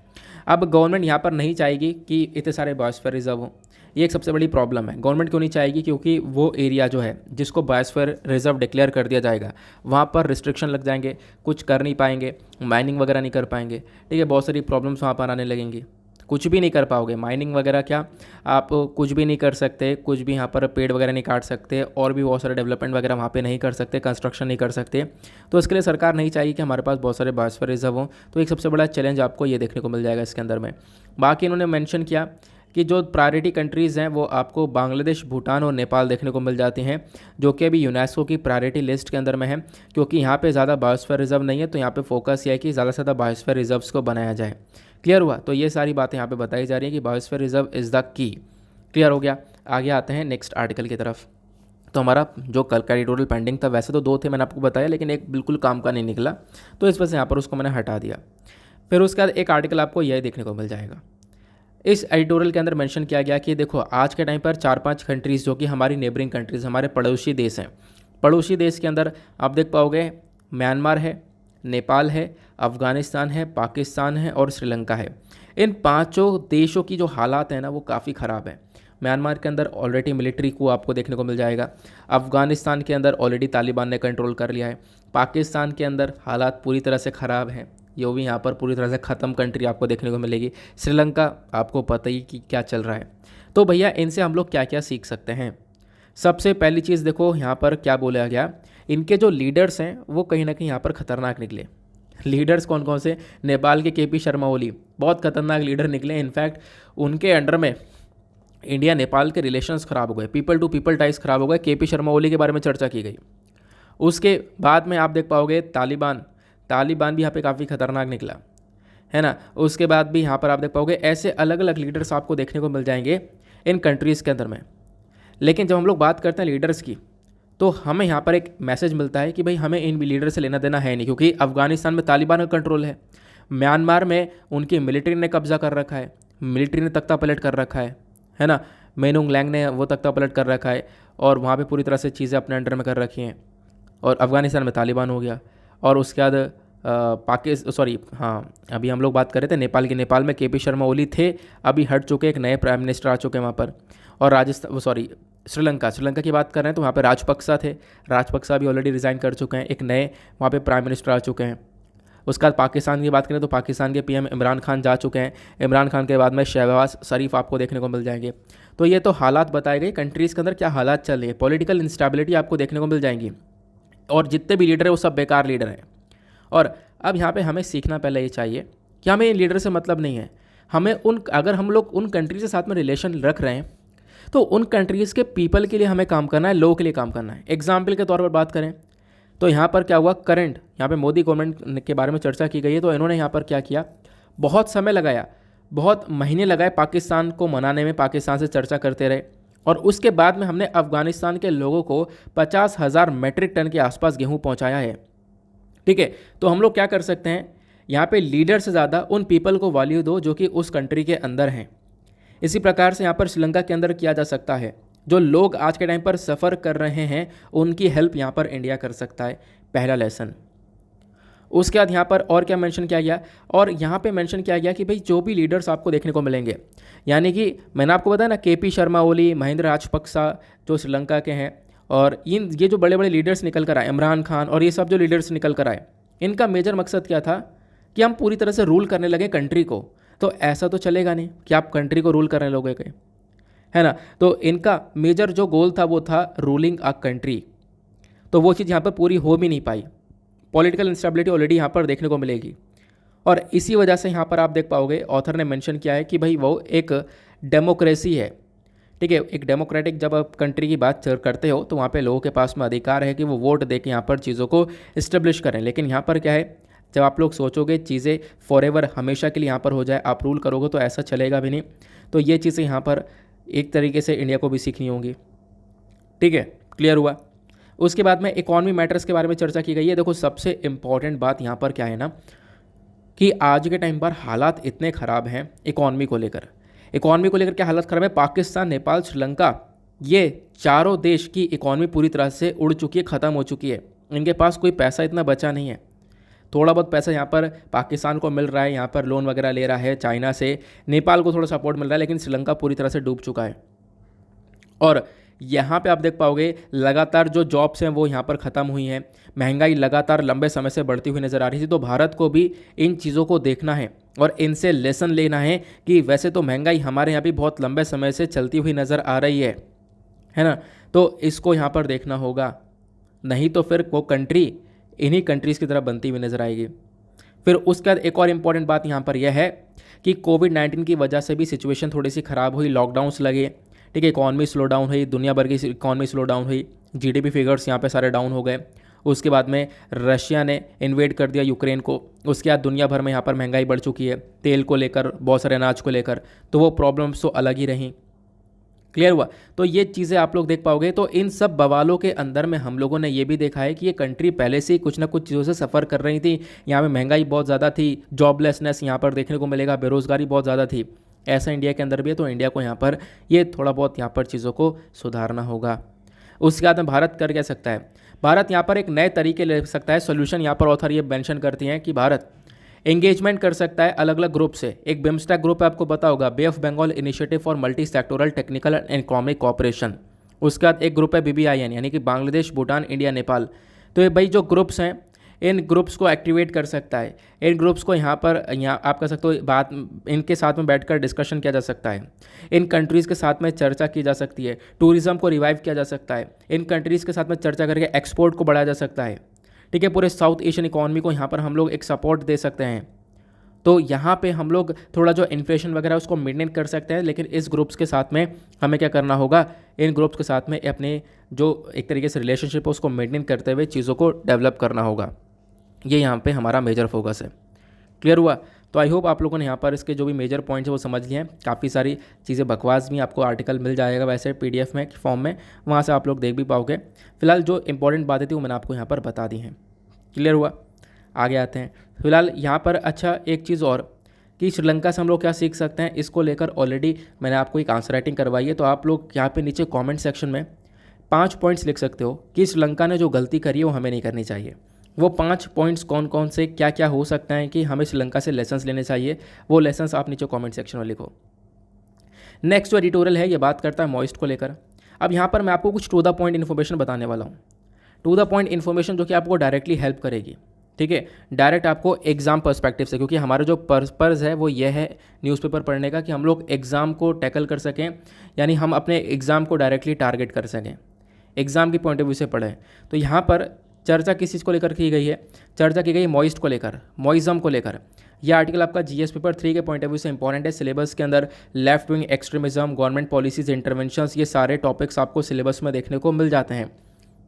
अब गवर्नमेंट यहाँ पर नहीं चाहेगी कि इतने सारे बायोस्फीयर रिजर्व हों। ये एक सबसे बड़ी प्रॉब्लम है। गवर्नमेंट क्यों नहीं चाहेगी? क्योंकि वो एरिया जो है जिसको बायोस्फीयर रिजर्व डिक्लेयर कर दिया जाएगा वहाँ पर रिस्ट्रिक्शन लग जाएंगे, कुछ कर नहीं पाएंगे, माइनिंग वगैरह नहीं कर पाएंगे, ठीक है। बहुत सारी प्रॉब्लम्स वहाँ पर आने लगेंगी। कुछ भी नहीं कर पाओगे, माइनिंग वगैरह क्या, आप कुछ भी नहीं कर सकते, कुछ भी यहाँ पर पेड़ वगैरह नहीं काट सकते, और भी बहुत सारे डेवलपमेंट वगैरह वहाँ पे नहीं कर सकते, कंस्ट्रक्शन नहीं कर सकते। तो इसके लिए सरकार नहीं चाहिए कि हमारे पास बहुत सारे बायोस्फीयर रिजर्व हों। तो एक सबसे बड़ा चैलेंज आपको ये देखने को मिल जाएगा इसके अंदर में। बाकी इन्होंने मेंशन किया कि जो प्रायोरिटी कंट्रीज़ हैं वो आपको बांग्लादेश, भूटान और नेपाल देखने को मिल जाती हैं, जो कि अभी यूनेस्को की प्रायोरिटी लिस्ट के अंदर में है। क्योंकि यहाँ पे ज़्यादा बायोस्फीयर रिजर्व नहीं है, तो यहाँ पे फोकस ये है कि ज़्यादा से ज़्यादा बायोस्फीयर रिजर्व्स को बनाया जाए। क्लियर हुआ? तो ये सारी बातें यहाँ पे बताई जा रही हैं कि biosphere reserve is the key. Clear हो गया? आगे आते हैं नेक्स्ट आर्टिकल की तरफ। तो हमारा जो कल का एडिटोरियल पेंडिंग था, वैसे तो 2 थे मैंने आपको बताया, लेकिन एक बिल्कुल काम का नहीं निकला, तो इस वजह से यहाँ पर उसको मैंने हटा दिया। फिर उसके बाद एक आर्टिकल आपको यह देखने को मिल जाएगा। इस एडिटोरियल के अंदर मेंशन किया गया कि देखो आज के टाइम पर 4-5 कंट्रीज़ जो कि हमारी नेबरिंग कंट्रीज़, हमारे पड़ोसी देश हैं, पड़ोसी देश के अंदर आप देख पाओगे म्यांमार है, नेपाल है, अफ़गानिस्तान है, पाकिस्तान है और श्रीलंका है। इन 5 देशों की जो हालात हैं ना वो काफ़ी ख़राब है। म्यांमार के अंदर ऑलरेडी मिलिट्री को आपको देखने को मिल जाएगा। अफ़गानिस्तान के अंदर ऑलरेडी तालिबान ने कंट्रोल कर लिया है। पाकिस्तान के अंदर हालात पूरी तरह से ख़राब हैं, ये भी यहाँ पर पूरी तरह से ख़त्म कंट्री आपको देखने को मिलेगी। श्रीलंका आपको पता ही कि क्या चल रहा है। तो भैया इनसे हम लोग क्या क्या सीख सकते हैं? सबसे पहली चीज़ देखो यहाँ पर क्या बोला गया, इनके जो लीडर्स हैं वो कहीं ना कहीं यहाँ पर खतरनाक निकले। लीडर्स कौन कौन से? नेपाल के केपी शर्मा ओली बहुत खतरनाक लीडर निकले। इनफैक्ट उनके अंडर में इंडिया नेपाल के रिलेशंस ख़राब हो गए, पीपल टू पीपल टाइज ख़राब हो गए। केपी शर्मा ओली के बारे में चर्चा की गई। उसके बाद में आप देख पाओगे तालिबान भी यहाँ पे काफ़ी खतरनाक निकला, है ना। उसके बाद भी यहाँ पर आप देख पाओगे ऐसे अलग अलग लीडर्स आपको देखने को मिल जाएंगे इन कंट्रीज़ के अंदर में। लेकिन जब हम लोग बात करते हैं लीडर्स की, तो हमें यहाँ पर एक मैसेज मिलता है कि भाई हमें इन लीडर से लेना देना है नहीं, क्योंकि अफगानिस्तान में तालिबान का कंट्रोल है, म्यांमार में उनकी मिलिट्री ने कब्जा कर रखा है, मिलिट्री ने तख्ता पलट कर रखा है ना। मेनुंग लैंग ने वो तख्ता पलट कर रखा है और वहाँ पे पूरी तरह से चीज़ें अपने अंडर में कर रखी हैं। और अफगानिस्तान में तालिबान हो गया। और उसके बाद अभी हम लोग बात कर रहे थे नेपाल की। नेपाल में केपी शर्मा ओली थे, अभी हट चुके, एक नए प्राइम मिनिस्टर आ चुके हैं वहाँ पर। और श्रीलंका की बात कर रहे हैं तो वहाँ पे राजपक्सा भी ऑलरेडी रिज़ाइन कर चुके हैं, एक नए वहाँ पे प्राइम मिनिस्टर आ चुके हैं। उसके बाद पाकिस्तान की बात करें तो पाकिस्तान के पीएम इमरान खान जा चुके हैं। इमरान खान के बाद में शहबाज शरीफ आपको देखने को मिल जाएंगे। तो ये तो हालात बताए गए कंट्रीज़ के अंदर क्या हालात चल रही है। पॉलिटिकल इंस्टेबिलिटी आपको देखने को मिल जाएंगी और जितने भी लीडर हैं वो सब बेकार लीडर हैं। और अब यहाँ पे हमें सीखना पहले ये चाहिए कि हमें इन लीडर से मतलब नहीं है। हमें अगर हम लोग उन कंट्रीज के साथ में रिलेशन रख रहे हैं तो उन कंट्रीज़ के पीपल के लिए हमें काम करना है, लोगों के लिए काम करना है। एग्जाम्पल के तौर पर बात करें तो यहाँ पर क्या हुआ, करंट यहाँ पे मोदी गवर्नमेंट के बारे में चर्चा की गई है। तो इन्होंने यहाँ पर क्या किया, बहुत समय लगाया, बहुत महीने लगाए पाकिस्तान को मनाने में, पाकिस्तान से चर्चा करते रहे। और उसके बाद में हमने अफगानिस्तान के लोगों को 50,000 मेट्रिक टन के आसपास गेहूँ पहुँचाया है। ठीक है, तो हम लोग क्या कर सकते हैं, यहाँ पे लीडर से ज़्यादा उन पीपल को वैल्यू दो जो कि उस कंट्री के अंदर हैं। इसी प्रकार से यहाँ पर श्रीलंका के अंदर किया जा सकता है। जो लोग आज के टाइम पर सफ़र कर रहे हैं उनकी हेल्प यहाँ पर इंडिया कर सकता है, पहला लेसन। उसके बाद यहाँ पर और क्या मेंशन किया गया, और यहाँ पे मेंशन किया गया कि भाई जो भी लीडर्स आपको देखने को मिलेंगे, यानी कि मैंने आपको बताया ना केपी शर्मा ओली, महिंदा राजपक्सा जो श्रीलंका के हैं, और ये जो बड़े बड़े लीडर्स निकल कर आए, इमरान खान और ये सब जो लीडर्स निकल कर आए, इनका मेजर मकसद क्या था कि हम पूरी तरह से रूल करने लगे कंट्री को। तो ऐसा तो चलेगा नहीं कि आप कंट्री को रूल करने लोगे, है ना। तो इनका मेजर जो गोल था वो था रूलिंग अ कंट्री। तो वो चीज़ यहाँ पर पूरी हो भी नहीं पाई। पॉलिटिकल इंस्टेबिलिटी ऑलरेडी यहाँ पर देखने को मिलेगी। और इसी वजह से यहाँ पर आप देख पाओगे ऑथर ने मेंशन किया है कि भाई वो एक डेमोक्रेसी है। ठीक है, एक डेमोक्रेटिक जब आप कंट्री की बात करते हो तो वहाँ पे लोगों के पास में अधिकार है कि वो वोट दे के यहाँ पर चीज़ों को इस्टेब्लिश करें। लेकिन यहाँ पर क्या है, जब आप लोग सोचोगे चीज़ें फॉरएवर हमेशा के लिए यहाँ पर हो जाए, आप रूल करोगे, तो ऐसा चलेगा भी नहीं। तो ये चीज़ें यहाँ पर एक तरीके से इंडिया को भी सीखनी होंगी। ठीक है, क्लियर हुआ। उसके बाद में इकॉनमी मैटर्स के बारे में चर्चा की गई है। देखो सबसे इम्पॉर्टेंट बात यहाँ पर क्या है ना, कि आज के टाइम पर हालात इतने ख़राब हैं इकॉनमी को लेकर क्या हालत ख़राब है। पाकिस्तान, नेपाल, श्रीलंका, ये चारों देश की इकॉनमी पूरी तरह से उड़ चुकी है, ख़त्म हो चुकी है। इनके पास कोई पैसा इतना बचा नहीं है। थोड़ा बहुत पैसा यहाँ पर पाकिस्तान को मिल रहा है, यहाँ पर लोन वगैरह ले रहा है चाइना से, नेपाल को थोड़ा सपोर्ट मिल रहा है, लेकिन श्रीलंका पूरी तरह से डूब चुका है। और यहाँ पे आप देख पाओगे लगातार जो जॉब्स हैं वो यहाँ पर ख़त्म हुई हैं, महंगाई लगातार लंबे समय से बढ़ती हुई नज़र आ रही थी। तो भारत को भी इन चीज़ों को देखना है और इनसे लेसन लेना है कि वैसे तो महंगाई हमारे यहाँ भी बहुत लंबे समय से चलती हुई नज़र आ रही है ना। तो इसको यहाँ पर देखना होगा, नहीं तो फिर वो कंट्री इन्हीं कंट्रीज़ की तरह बनती हुई नज़र आएगी। फिर उसके बाद एक और इम्पॉर्टेंट बात यहाँ पर यह है कि कोविड-19 की वजह से भी सिचुएशन थोड़ी सी ख़राब हुई, लॉकडाउन्स लगे। ठीक है, इकॉनमी स्लो डाउन हुई, दुनिया भर की इकॉनमी स्लो डाउन हुई, जीडीपी फिगर्स यहाँ पे सारे डाउन हो गए। उसके बाद में रशिया ने इन्वेड कर दिया यूक्रेन को। उसके बाद दुनिया भर में यहाँ पर महंगाई बढ़ चुकी है, तेल को लेकर, बहुत सारे अनाज को लेकर, तो वो प्रॉब्लम्स तो अलग ही रहीं। क्लियर हुआ। तो ये चीज़ें आप लोग देख पाओगे। तो इन सब बवालों के अंदर में हम लोगों ने ये भी देखा है कि ये कंट्री पहले से ही कुछ ना कुछ चीज़ों से सफ़र कर रही थी। यहाँ पे महंगाई बहुत ज़्यादा थी, जॉबलेसनेस यहाँ पर देखने को मिलेगा, बेरोज़गारी बहुत ज़्यादा थी। ऐसा इंडिया के अंदर भी है। तो इंडिया को यहाँ पर ये थोड़ा बहुत यहाँ पर चीज़ों को सुधारना होगा। उसके बाद में भारत कर क्या सकता है, भारत यहाँ पर एक नए तरीके ले सकता है सोल्यूशन। यहाँ पर ऑथर ये मेंशन करती हैं कि भारत एंगेजमेंट कर सकता है अलग अलग ग्रुप से। एक बिम्स्टेक ग्रुप है, आपको पता होगा, bay of Bengal initiative for multi sectoral technical and economic cooperation. उसके बाद एक ग्रुप है BBIN, यानी कि बांग्लादेश, भूटान, इंडिया, नेपाल। तो ये भाई जो ग्रुप्स हैं, इन ग्रुप्स को एक्टिवेट कर सकता है। इन ग्रुप्स को यहाँ आप कह सकते हो बात इनके साथ में बैठकर डिस्कशन किया जा सकता है। इन कंट्रीज़ के साथ में चर्चा की जा सकती है। टूरिज़्म को रिवाइव किया जा सकता है। इन कंट्रीज़ के साथ में चर्चा करके एक्सपोर्ट को बढ़ाया जा सकता है। ठीक है, पूरे साउथ एशियन इकॉनमी को यहाँ पर हम लोग एक सपोर्ट दे सकते हैं। तो यहाँ पे हम लोग थोड़ा जो इन्फ्लेशन वगैरह उसको मेंटेन कर सकते हैं, लेकिन इस ग्रुप्स के साथ में हमें क्या करना होगा, इन ग्रुप्स के साथ में अपने जो एक तरीके से रिलेशनशिप है उसको मेंटेन करते हुए चीज़ों को डेवलप करना होगा। ये यहाँ पे हमारा मेजर फोकस है। क्लियर हुआ? तो आई होप आप लोगों ने यहाँ पर इसके जो भी मेजर पॉइंट्स है वो समझ लिए हैं। काफ़ी सारी चीज़ें बकवास भी, आपको आर्टिकल मिल जाएगा वैसे PDF में फॉर्म में, वहाँ से आप लोग देख भी पाओगे। फिलहाल जो इंपॉर्टेंट बातें थी वो मैंने आपको यहाँ पर बता दी हैं। क्लियर हुआ? आगे आते हैं। फिलहाल यहाँ पर अच्छा एक चीज़ और कि श्रीलंका से हम लोग क्या सीख सकते हैं, इसको लेकर ऑलरेडी मैंने आपको एक आंसर राइटिंग करवाई है। तो आप लोग यहाँ पे नीचे कमेंट सेक्शन में 5 पॉइंट्स लिख सकते हो कि श्रीलंका ने जो गलती करी है वो हमें नहीं करनी चाहिए। वो 5 पॉइंट्स कौन कौन से क्या क्या हो सकता है कि हमें श्रीलंका से लेसन्स लेने चाहिए, वो लेसन्स आप नीचे कमेंट सेक्शन में लिखो। नेक्स्ट जो एडिटोरियल है ये बात करता है मॉइस्ट को लेकर। अब यहाँ पर मैं आपको कुछ टू द पॉइंट इन्फॉर्मेशन बताने वाला हूँ। टू द पॉइंट इन्फॉर्मेशन जो कि आपको डायरेक्टली हेल्प करेगी। ठीक है, डायरेक्ट आपको एग्ज़ाम पर्सपेक्टिव से, क्योंकि हमारा जो पर्पज़ है वो ये है न्यूज़पेपर पढ़ने का कि हम लोग एग्ज़ाम को टैकल कर सकें, यानी हम अपने एग्ज़ाम को डायरेक्टली टारगेट कर सकें, एग्ज़ाम की पॉइंट ऑफ व्यू से पढ़ें। तो यहाँ पर चर्चा किस चीज़ को लेकर की गई है, चर्चा की गई मॉइस्ट को लेकर, मॉइज़म को लेकर। यह आर्टिकल आपका GS पेपर 3 के पॉइंट ऑफ व्यू से इंपॉर्टेंट है। सिलेबस के अंदर left wing extremism, government policies, interventions, ये सारे टॉपिक्स आपको सिलेबस में देखने को मिल जाते हैं।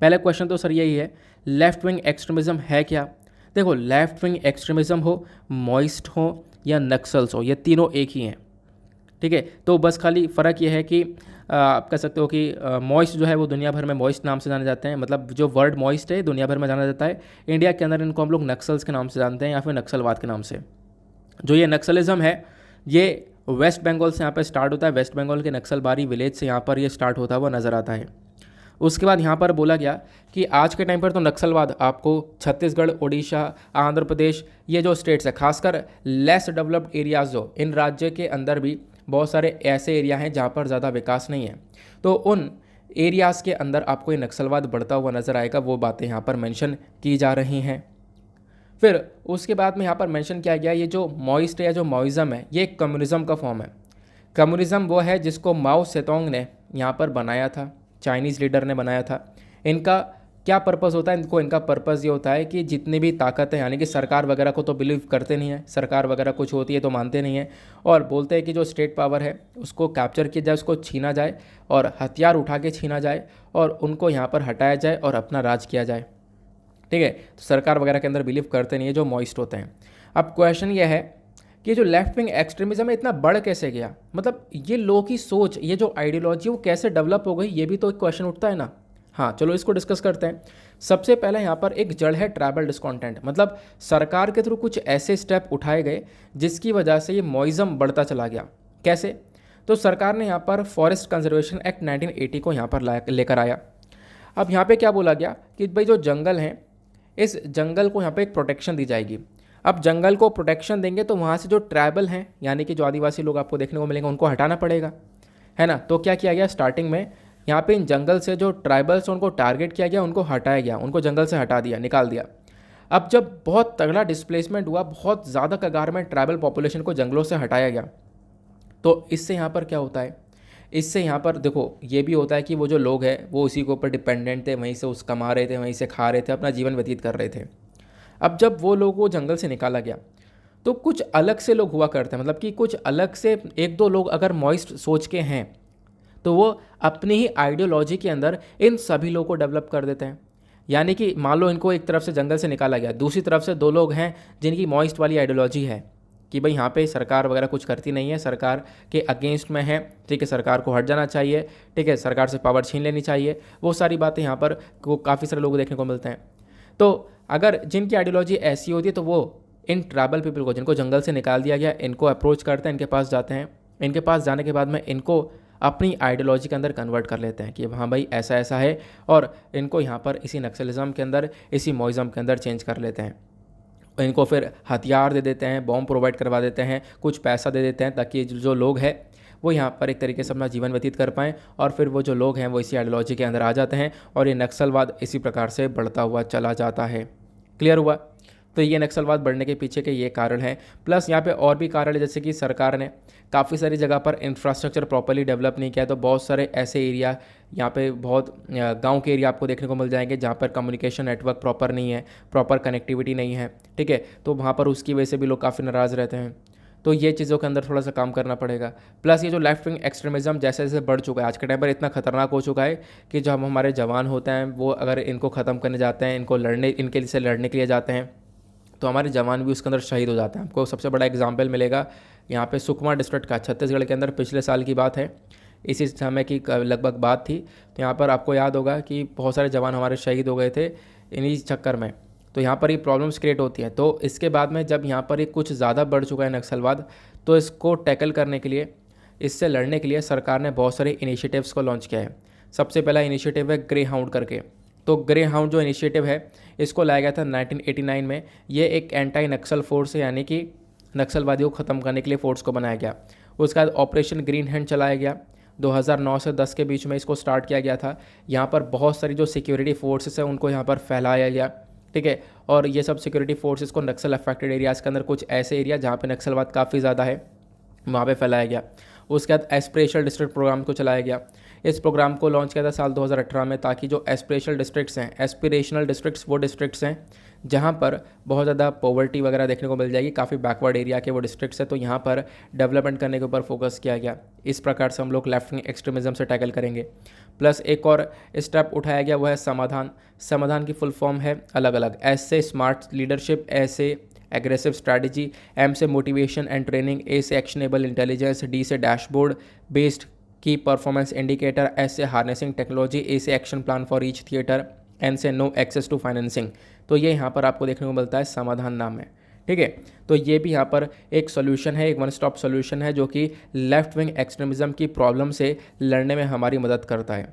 पहला क्वेश्चन तो सर यही है, लेफ्ट विंग एक्सट्रीमिज्म है क्या? देखो, लेफ्ट विंग एक्सट्रीमिज्म हो, मॉइस्ट हो या नक्सल्स हो, ये तीनों एक ही हैं। ठीक है, तो बस खाली फ़र्क ये है कि आप कह सकते हो कि मॉइस्ट जो है वो दुनिया भर में मॉइस्ट नाम से जाने जाते हैं, मतलब जो वर्ड मॉइस्ट है दुनिया भर में जाना जाता है। इंडिया के अंदर इनको हम लोग नक्सल्स के नाम से जानते हैं या फिर नक्सलवाद के नाम से। जो ये नक्सलिज्म है ये वेस्ट बंगाल से यहाँ पर स्टार्ट होता है। वेस्ट बंगाल के नक्सलबारी विलेज से यहाँ पर ये स्टार्ट होता हुआ नज़र आता है। उसके बाद यहाँ पर बोला गया कि आज के टाइम पर तो नक्सलवाद आपको छत्तीसगढ़, उड़ीसा, आंध्र प्रदेश, ये जो स्टेट्स है, खासकर लेस डेवलप्ड एरियाज़ जो इन राज्य के अंदर भी बहुत सारे ऐसे एरिया हैं जहाँ पर ज़्यादा विकास नहीं है, तो उन एरियाज़ के अंदर आपको ये नक्सलवाद बढ़ता हुआ नज़र आएगा। वो बातें यहाँ पर मेंशन की जा रही हैं। फिर उसके बाद में यहाँ पर मेंशन किया गया ये जो मॉइस्ट है या जो मॉइज़म है ये कम्युनिज़म का फॉर्म है। कम्युनिज़म वो है जिसको माओ सेतोंग ने यहाँ पर बनाया था, चाइनीज़ लीडर ने बनाया था। इनका क्या पर्पज़ होता है? इनका पर्पज़ ये होता है कि जितनी भी ताकत है, यानी कि सरकार वगैरह को तो बिलीव करते नहीं है, सरकार वगैरह कुछ होती है तो मानते नहीं है, और बोलते हैं कि जो स्टेट पावर है उसको कैप्चर किया जाए, उसको छीना जाए और हथियार उठा के छीना जाए और उनको यहाँ पर हटाया जाए और अपना राज किया जाए। ठीक है, तो सरकार वगैरह के अंदर बिलीव करते नहीं है जो मॉइस्ट होते हैं। अब क्वेश्चन ये है कि जो लेफ्ट विंग एक्सट्रीमिज्म है इतना बढ़ कैसे गया, मतलब ये लोगों की सोच, ये जो आइडियोलॉजी वो कैसे डेवलप हो गई, ये भी तो एक क्वेश्चन उठता है ना। हाँ, चलो इसको डिस्कस करते हैं। सबसे पहले यहाँ पर एक जड़ है ट्राइबल डिस्कॉन्टेंट, मतलब सरकार के थ्रू कुछ ऐसे स्टेप उठाए गए जिसकी वजह से ये मॉइज़म बढ़ता चला गया। कैसे? तो सरकार ने यहाँ पर फॉरेस्ट कंजर्वेशन एक्ट 1980 को यहाँ पर लेकर आया। अब यहाँ पे क्या बोला गया कि भाई जो जंगल हैं, इस जंगल को यहाँ पे एक प्रोटेक्शन दी जाएगी। अब जंगल को प्रोटेक्शन देंगे तो वहाँ से जो ट्राइबल हैं, यानी कि जो आदिवासी लोग आपको देखने को मिलेंगे, उनको हटाना पड़ेगा, है ना। तो क्या किया गया, स्टार्टिंग में यहाँ पे इन जंगल से जो ट्राइबल्स उनको टारगेट किया गया, उनको हटाया गया, उनको जंगल से हटा दिया, निकाल दिया। अब जब बहुत तगड़ा डिस्प्लेसमेंट हुआ, बहुत ज़्यादा कगार में ट्राइबल पॉपुलेशन को जंगलों से हटाया गया, तो इससे यहाँ पर क्या होता है, इससे यहाँ पर देखो ये भी होता है कि वो जो लोग हैं वो उसी के ऊपर डिपेंडेंट थे, वहीं से उस कमा रहे थे, वहीं से खा रहे थे, अपना जीवन व्यतीत कर रहे थे। अब जब वो लोग वो जंगल से निकाला गया तो कुछ अलग से लोग हुआ करते हैं, मतलब कि कुछ अलग से एक दो लोग अगर मॉइस्ट सोच के हैं तो वो अपनी ही आइडियोलॉजी के अंदर इन सभी लोगों को डेवलप कर देते हैं। यानी कि मान लो इनको एक तरफ से जंगल से निकाला गया, दूसरी तरफ से दो लोग हैं जिनकी मॉइस्ट वाली आइडियोलॉजी है कि भाई यहाँ पे सरकार वगैरह कुछ करती नहीं है, सरकार के अगेंस्ट में है, ठीक है, सरकार को हट जाना चाहिए, ठीक है, सरकार से पावर छीन लेनी चाहिए, वो सारी बातें यहाँ पर काफ़ी सारे लोग देखने को मिलते हैं। तो अगर जिनकी आइडियोलॉजी ऐसी होती है तो वो इन ट्राइबल पीपल को, जिनको जंगल से निकाल दिया गया, इनको अप्रोच करते हैं, इनके पास जाते हैं, इनके पास जाने के बाद में इनको अपनी आइडियोलॉजी के अंदर कन्वर्ट कर लेते हैं कि हाँ भाई ऐसा ऐसा है, और इनको यहाँ पर इसी नक्सलिज्म के अंदर, इसी मॉइज़म के अंदर चेंज कर लेते हैं। इनको फिर हथियार दे देते हैं, बॉम्ब प्रोवाइड करवा देते हैं, कुछ पैसा दे देते हैं ताकि जो लोग हैं वो यहाँ पर एक तरीके से अपना जीवन व्यतीत कर पाएँ, और फिर वो जो लोग हैं वो इसी आइडियोलॉजी के अंदर आ जाते हैं और ये नक्सलवाद इसी प्रकार से बढ़ता हुआ चला जाता है। क्लियर हुआ। तो ये नक्सलवाद बढ़ने के पीछे के ये कारण है। प्लस यहाँ पे और भी कारण है, जैसे कि सरकार ने काफ़ी सारी जगह पर इंफ्रास्ट्रक्चर प्रॉपर्ली डेवलप नहीं किया, तो बहुत सारे ऐसे एरिया यहाँ पे बहुत गांव के एरिया आपको देखने को मिल जाएंगे जहाँ पर कम्युनिकेशन नेटवर्क प्रॉपर नहीं है, प्रॉपर कनेक्टिविटी नहीं है, ठीक है। तो वहाँ पर उसकी वजह से भी लोग काफ़ी नाराज़ रहते हैं। तो ये चीज़ों के अंदर थोड़ा सा काम करना पड़ेगा। प्लस ये जो लेफ्ट विंग एक्सट्रीमिज़म जैसे जैसे बढ़ चुका है, आज के टाइम पर इतना खतरनाक हो चुका है कि जो हम हमारे जवान होते हैं वो अगर इनको ख़त्म करने जाते हैं, इनको इनके लिए लड़ने के लिए जाते हैं, तो हमारे जवान भी उसके अंदर शहीद हो जाते हैं। आपको सबसे बड़ा एग्जाम्पल मिलेगा यहाँ पे सुकमा डिस्ट्रिक्ट का, छत्तीसगढ़ के अंदर, पिछले साल की बात है, इसी समय की लगभग बात थी। तो यहाँ पर आपको याद होगा कि बहुत सारे जवान हमारे शहीद हो गए थे इन्हीं चक्कर में। तो यहाँ पर ये प्रॉब्लम्स क्रिएट होती हैं। तो इसके बाद में जब यहाँ पर ये कुछ ज़्यादा बढ़ चुका है नक्सलवाद, तो इसको टैकल करने के लिए, इससे लड़ने के लिए सरकार ने बहुत सारे इनिशिएटिव्स को लॉन्च किया है। सबसे पहला इनिशिएटिव है ग्रे हाउंड करके। तो ग्रे हाउंड जो इनिशिएटिव है, इसको लाया गया था 1989 में। ये एक एंटी नक्सल फोर्स है, यानी कि नक्सलवादियों को ख़त्म करने के लिए फोर्स को बनाया गया। उसके बाद ऑपरेशन ग्रीन हैंड चलाया गया, 2009 से 10 के बीच में इसको स्टार्ट किया गया था। यहाँ पर बहुत सारी जो सिक्योरिटी फोर्सेस हैं उनको यहाँ पर फैलाया गया, ठीक है। और ये सब सिक्योरिटी फोर्सेस को नक्सल अफेक्टेड एरियाज़ के अंदर, कुछ ऐसे एरिया जहाँ पे नक्सलवाद काफ़ी ज़्यादा है, वहाँ पे फैलाया गया। उसके बाद एस्पिरेशनल डिस्ट्रिक्ट प्रोग्राम को चलाया गया। इस प्रोग्राम को लॉन्च किया था साल 2018 में, ताकि जो एस्पिरेशनल डिस्ट्रिक्ट्स वो डिस्ट्रिक्ट्स हैं जहाँ पर बहुत ज़्यादा पॉवर्टी वगैरह देखने को मिल जाएगी, काफ़ी बैकवर्ड एरिया के वो डिस्ट्रिक्ट्स हैं, तो यहाँ पर डेवलपमेंट करने के ऊपर फोकस किया गया। इस प्रकार से हम लोग लेफ्ट विंग एक्सट्रीमिज़म से टैकल करेंगे। प्लस एक और स्टेप उठाया गया, वो है समाधान। समाधान की फुल फॉर्म है अलग अलग, एस से स्मार्ट लीडरशिप, एस से एग्रेसिव स्ट्रैटेजी, एम से मोटिवेशन एंड ट्रेनिंग, ए से एक्शनेबल इंटेलिजेंस, डी से dashboard based key performance indicator, S से हार्नेसिंग टेक्नोलॉजी, ए से action plan for each theatre, N से नो एक्सेस टू फाइनेंसिंग। तो ये यहाँ पर आपको देखने को मिलता है समाधान नाम है, ठीक है। तो ये भी यहाँ पर एक सॉल्यूशन है, एक वन स्टॉप सॉल्यूशन है, जो कि लेफ्ट विंग एक्सट्रीमिज़म की प्रॉब्लम से लड़ने में हमारी मदद करता है।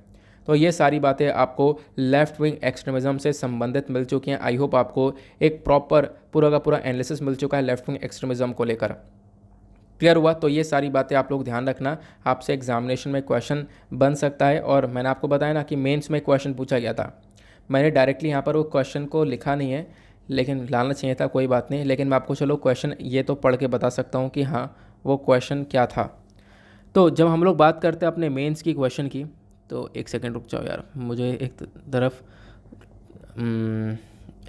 तो ये सारी बातें आपको लेफ्ट विंग एक्सट्रीमिज़म से संबंधित मिल चुकी हैं। आई होप आपको एक प्रॉपर पूरा का पूरा एनालिसिस मिल चुका है लेफ्ट विंग एक्सट्रीमिज़म को लेकर। क्लियर हुआ। तो ये सारी बातें आप लोग ध्यान रखना, आपसे एग्जामिनेशन में क्वेश्चन बन सकता है। और मैंने आपको बताया ना कि मेंस में क्वेश्चन पूछा गया था, मैंने डायरेक्टली यहाँ पर वो क्वेश्चन को लिखा नहीं है, लेकिन लाना चाहिए था, कोई बात नहीं। लेकिन मैं आपको चलो क्वेश्चन ये तो पढ़ के बता सकता हूँ कि हाँ वो क्वेश्चन क्या था। तो जब हम लोग बात करते हैं अपने मेंस की क्वेश्चन की, तो एक सेकंड रुक जाओ यार, मुझे एक तरफ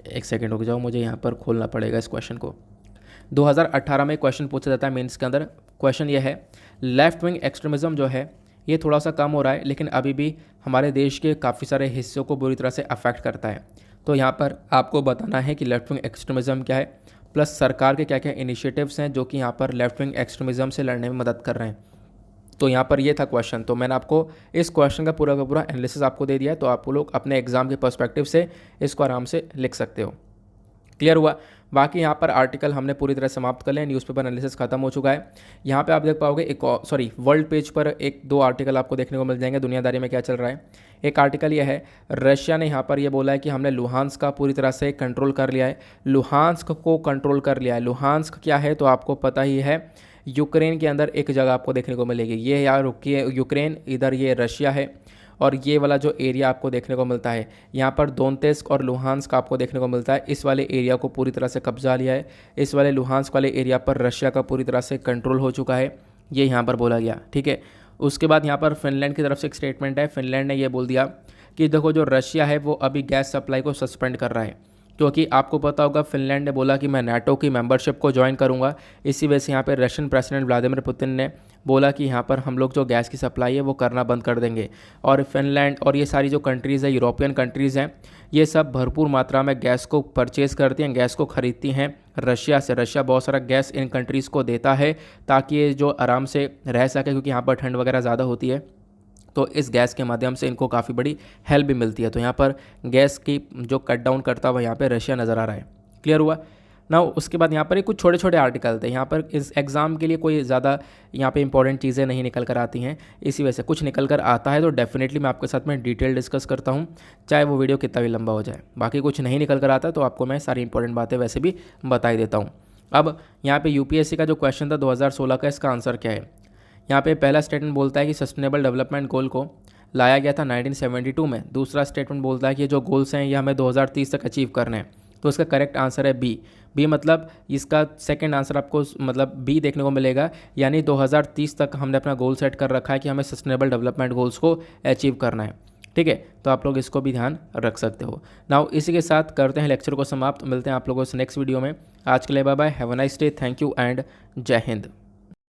एक सेकंड रुक जाओ, मुझे यहाँ पर खोलना पड़ेगा इस क्वेश्चन को। 2018 में क्वेश्चन पूछा जाता है मेंस के अंदर। क्वेश्चन ये है, लेफ्ट विंग एक्सट्रीमिज़म जो है ये थोड़ा सा कम हो रहा है, लेकिन अभी भी हमारे देश के काफ़ी सारे हिस्सों को बुरी तरह से अफेक्ट करता है। तो यहाँ पर आपको बताना है कि लेफ्ट विंग एक्सट्रीमिज़म क्या है, प्लस सरकार के क्या क्या इनिशिएटिव्स हैं जो कि यहाँ पर लेफ्ट विंग एक्सट्रीमिज़म से लड़ने में मदद कर रहे हैं। तो यहाँ पर ये था क्वेश्चन। तो मैंने आपको इस क्वेश्चन का पूरा एनालिसिस आपको दे दिया है, तो आप लोग अपने एग्जाम के पर्सपेक्टिव से इसको आराम से लिख सकते हो। क्लियर हुआ। बाकी यहाँ पर आर्टिकल हमने पूरी तरह समाप्त कर लिया, न्यूज़पेपर एनालिसिस खत्म हो चुका है। यहाँ पे आप देख पाओगे वर्ल्ड पेज पर एक दो आर्टिकल आपको देखने को मिल जाएंगे, दुनियादारी में क्या चल रहा है। एक आर्टिकल ये है, रशिया ने यहाँ पर ये बोला है कि हमने लुहांस्क का पूरी तरह से कंट्रोल कर लिया है, लुहांस्क को कंट्रोल कर लिया है। लुहांस्क क्या है तो आपको पता ही है, यूक्रेन के अंदर एक जगह आपको देखने को मिलेगी। ये यार रुकिए, यूक्रेन, इधर ये रशिया है, और ये वाला जो एरिया आपको देखने को मिलता है यहाँ पर दोनेत्स्क और लुहांस्क आपको देखने को मिलता है। इस वाले एरिया को पूरी तरह से कब्जा लिया है। इस वाले लुहांस्क वाले एरिया पर रशिया का पूरी तरह से कंट्रोल हो चुका है, ये यहाँ पर बोला गया, ठीक है। उसके बाद यहाँ पर फिनलैंड की तरफ से एक स्टेटमेंट है। फिनलैंड ने ये बोल दिया कि देखो जो रशिया है वो अभी गैस सप्लाई को सस्पेंड कर रहा है, क्योंकि आपको पता होगा फिनलैंड ने बोला कि मैं नाटो की मेंबरशिप को ज्वाइन करूंगा। इसी वजह से यहाँ पे रशियन प्रेसिडेंट व्लादिमीर पुतिन ने बोला कि यहाँ पर हम लोग जो गैस की सप्लाई है वो करना बंद कर देंगे। और फिनलैंड और ये सारी जो कंट्रीज़ है, यूरोपियन कंट्रीज़ हैं, ये सब भरपूर मात्रा में गैस को परचेज़ करती हैं, गैस को ख़रीदती हैं रशिया से। रशिया बहुत सारा गैस इन कंट्रीज़ को देता है ताकि ये जो आराम से रह सके, क्योंकि यहाँ पर ठंड वगैरह ज़्यादा होती है। तो इस गैस के माध्यम से इनको काफ़ी बड़ी हेल्प भी मिलती है। तो यहाँ पर गैस की जो कट डाउन करता हुआ यहाँ पे रशिया नज़र आ रहा है। क्लियर हुआ ना। उसके बाद यहाँ पर कुछ छोटे छोटे आर्टिकल थे। यहाँ पर इस एग्ज़ाम के लिए कोई ज़्यादा यहाँ पे इंपॉर्टेंट चीज़ें नहीं निकल कर आती हैं, इसी वजह से कुछ निकल कर आता है तो डेफिनेटली मैं आपके साथ में डिटेल डिस्कस करता हूँ, चाहे वो वीडियो कितना भी लंबा हो जाए। बाकी कुछ नहीं निकल कर आता तो आपको मैं सारी इंपॉर्टेंट बातें वैसे भी बता ही देता हूँ। अब यहाँ पर यूपीएससी का जो क्वेश्चन था 2016 का, इसका आंसर क्या है। यहाँ पे पहला स्टेटमेंट बोलता है कि सस्टेनेबल डेवलपमेंट गोल को लाया गया था 1972 में। दूसरा स्टेटमेंट बोलता है कि जो गोल्स हैं ये हमें 2030 तक अचीव करने हैं। तो इसका करेक्ट आंसर है बी। बी मतलब इसका सेकंड आंसर आपको मतलब बी देखने को मिलेगा, यानी 2030 तक हमने अपना गोल सेट कर रखा है कि हमें सस्टेनेबल डेवलपमेंट गोल्स को अचीव करना है। ठीक है, तो आप लोग इसको भी ध्यान रख सकते हो। नाउ इसी के साथ करते हैं लेक्चर को समाप्त, मिलते हैं आप लोगों से नेक्स्ट वीडियो में। आज के लिए bye bye, have a nice day, thank you and जय हिंद।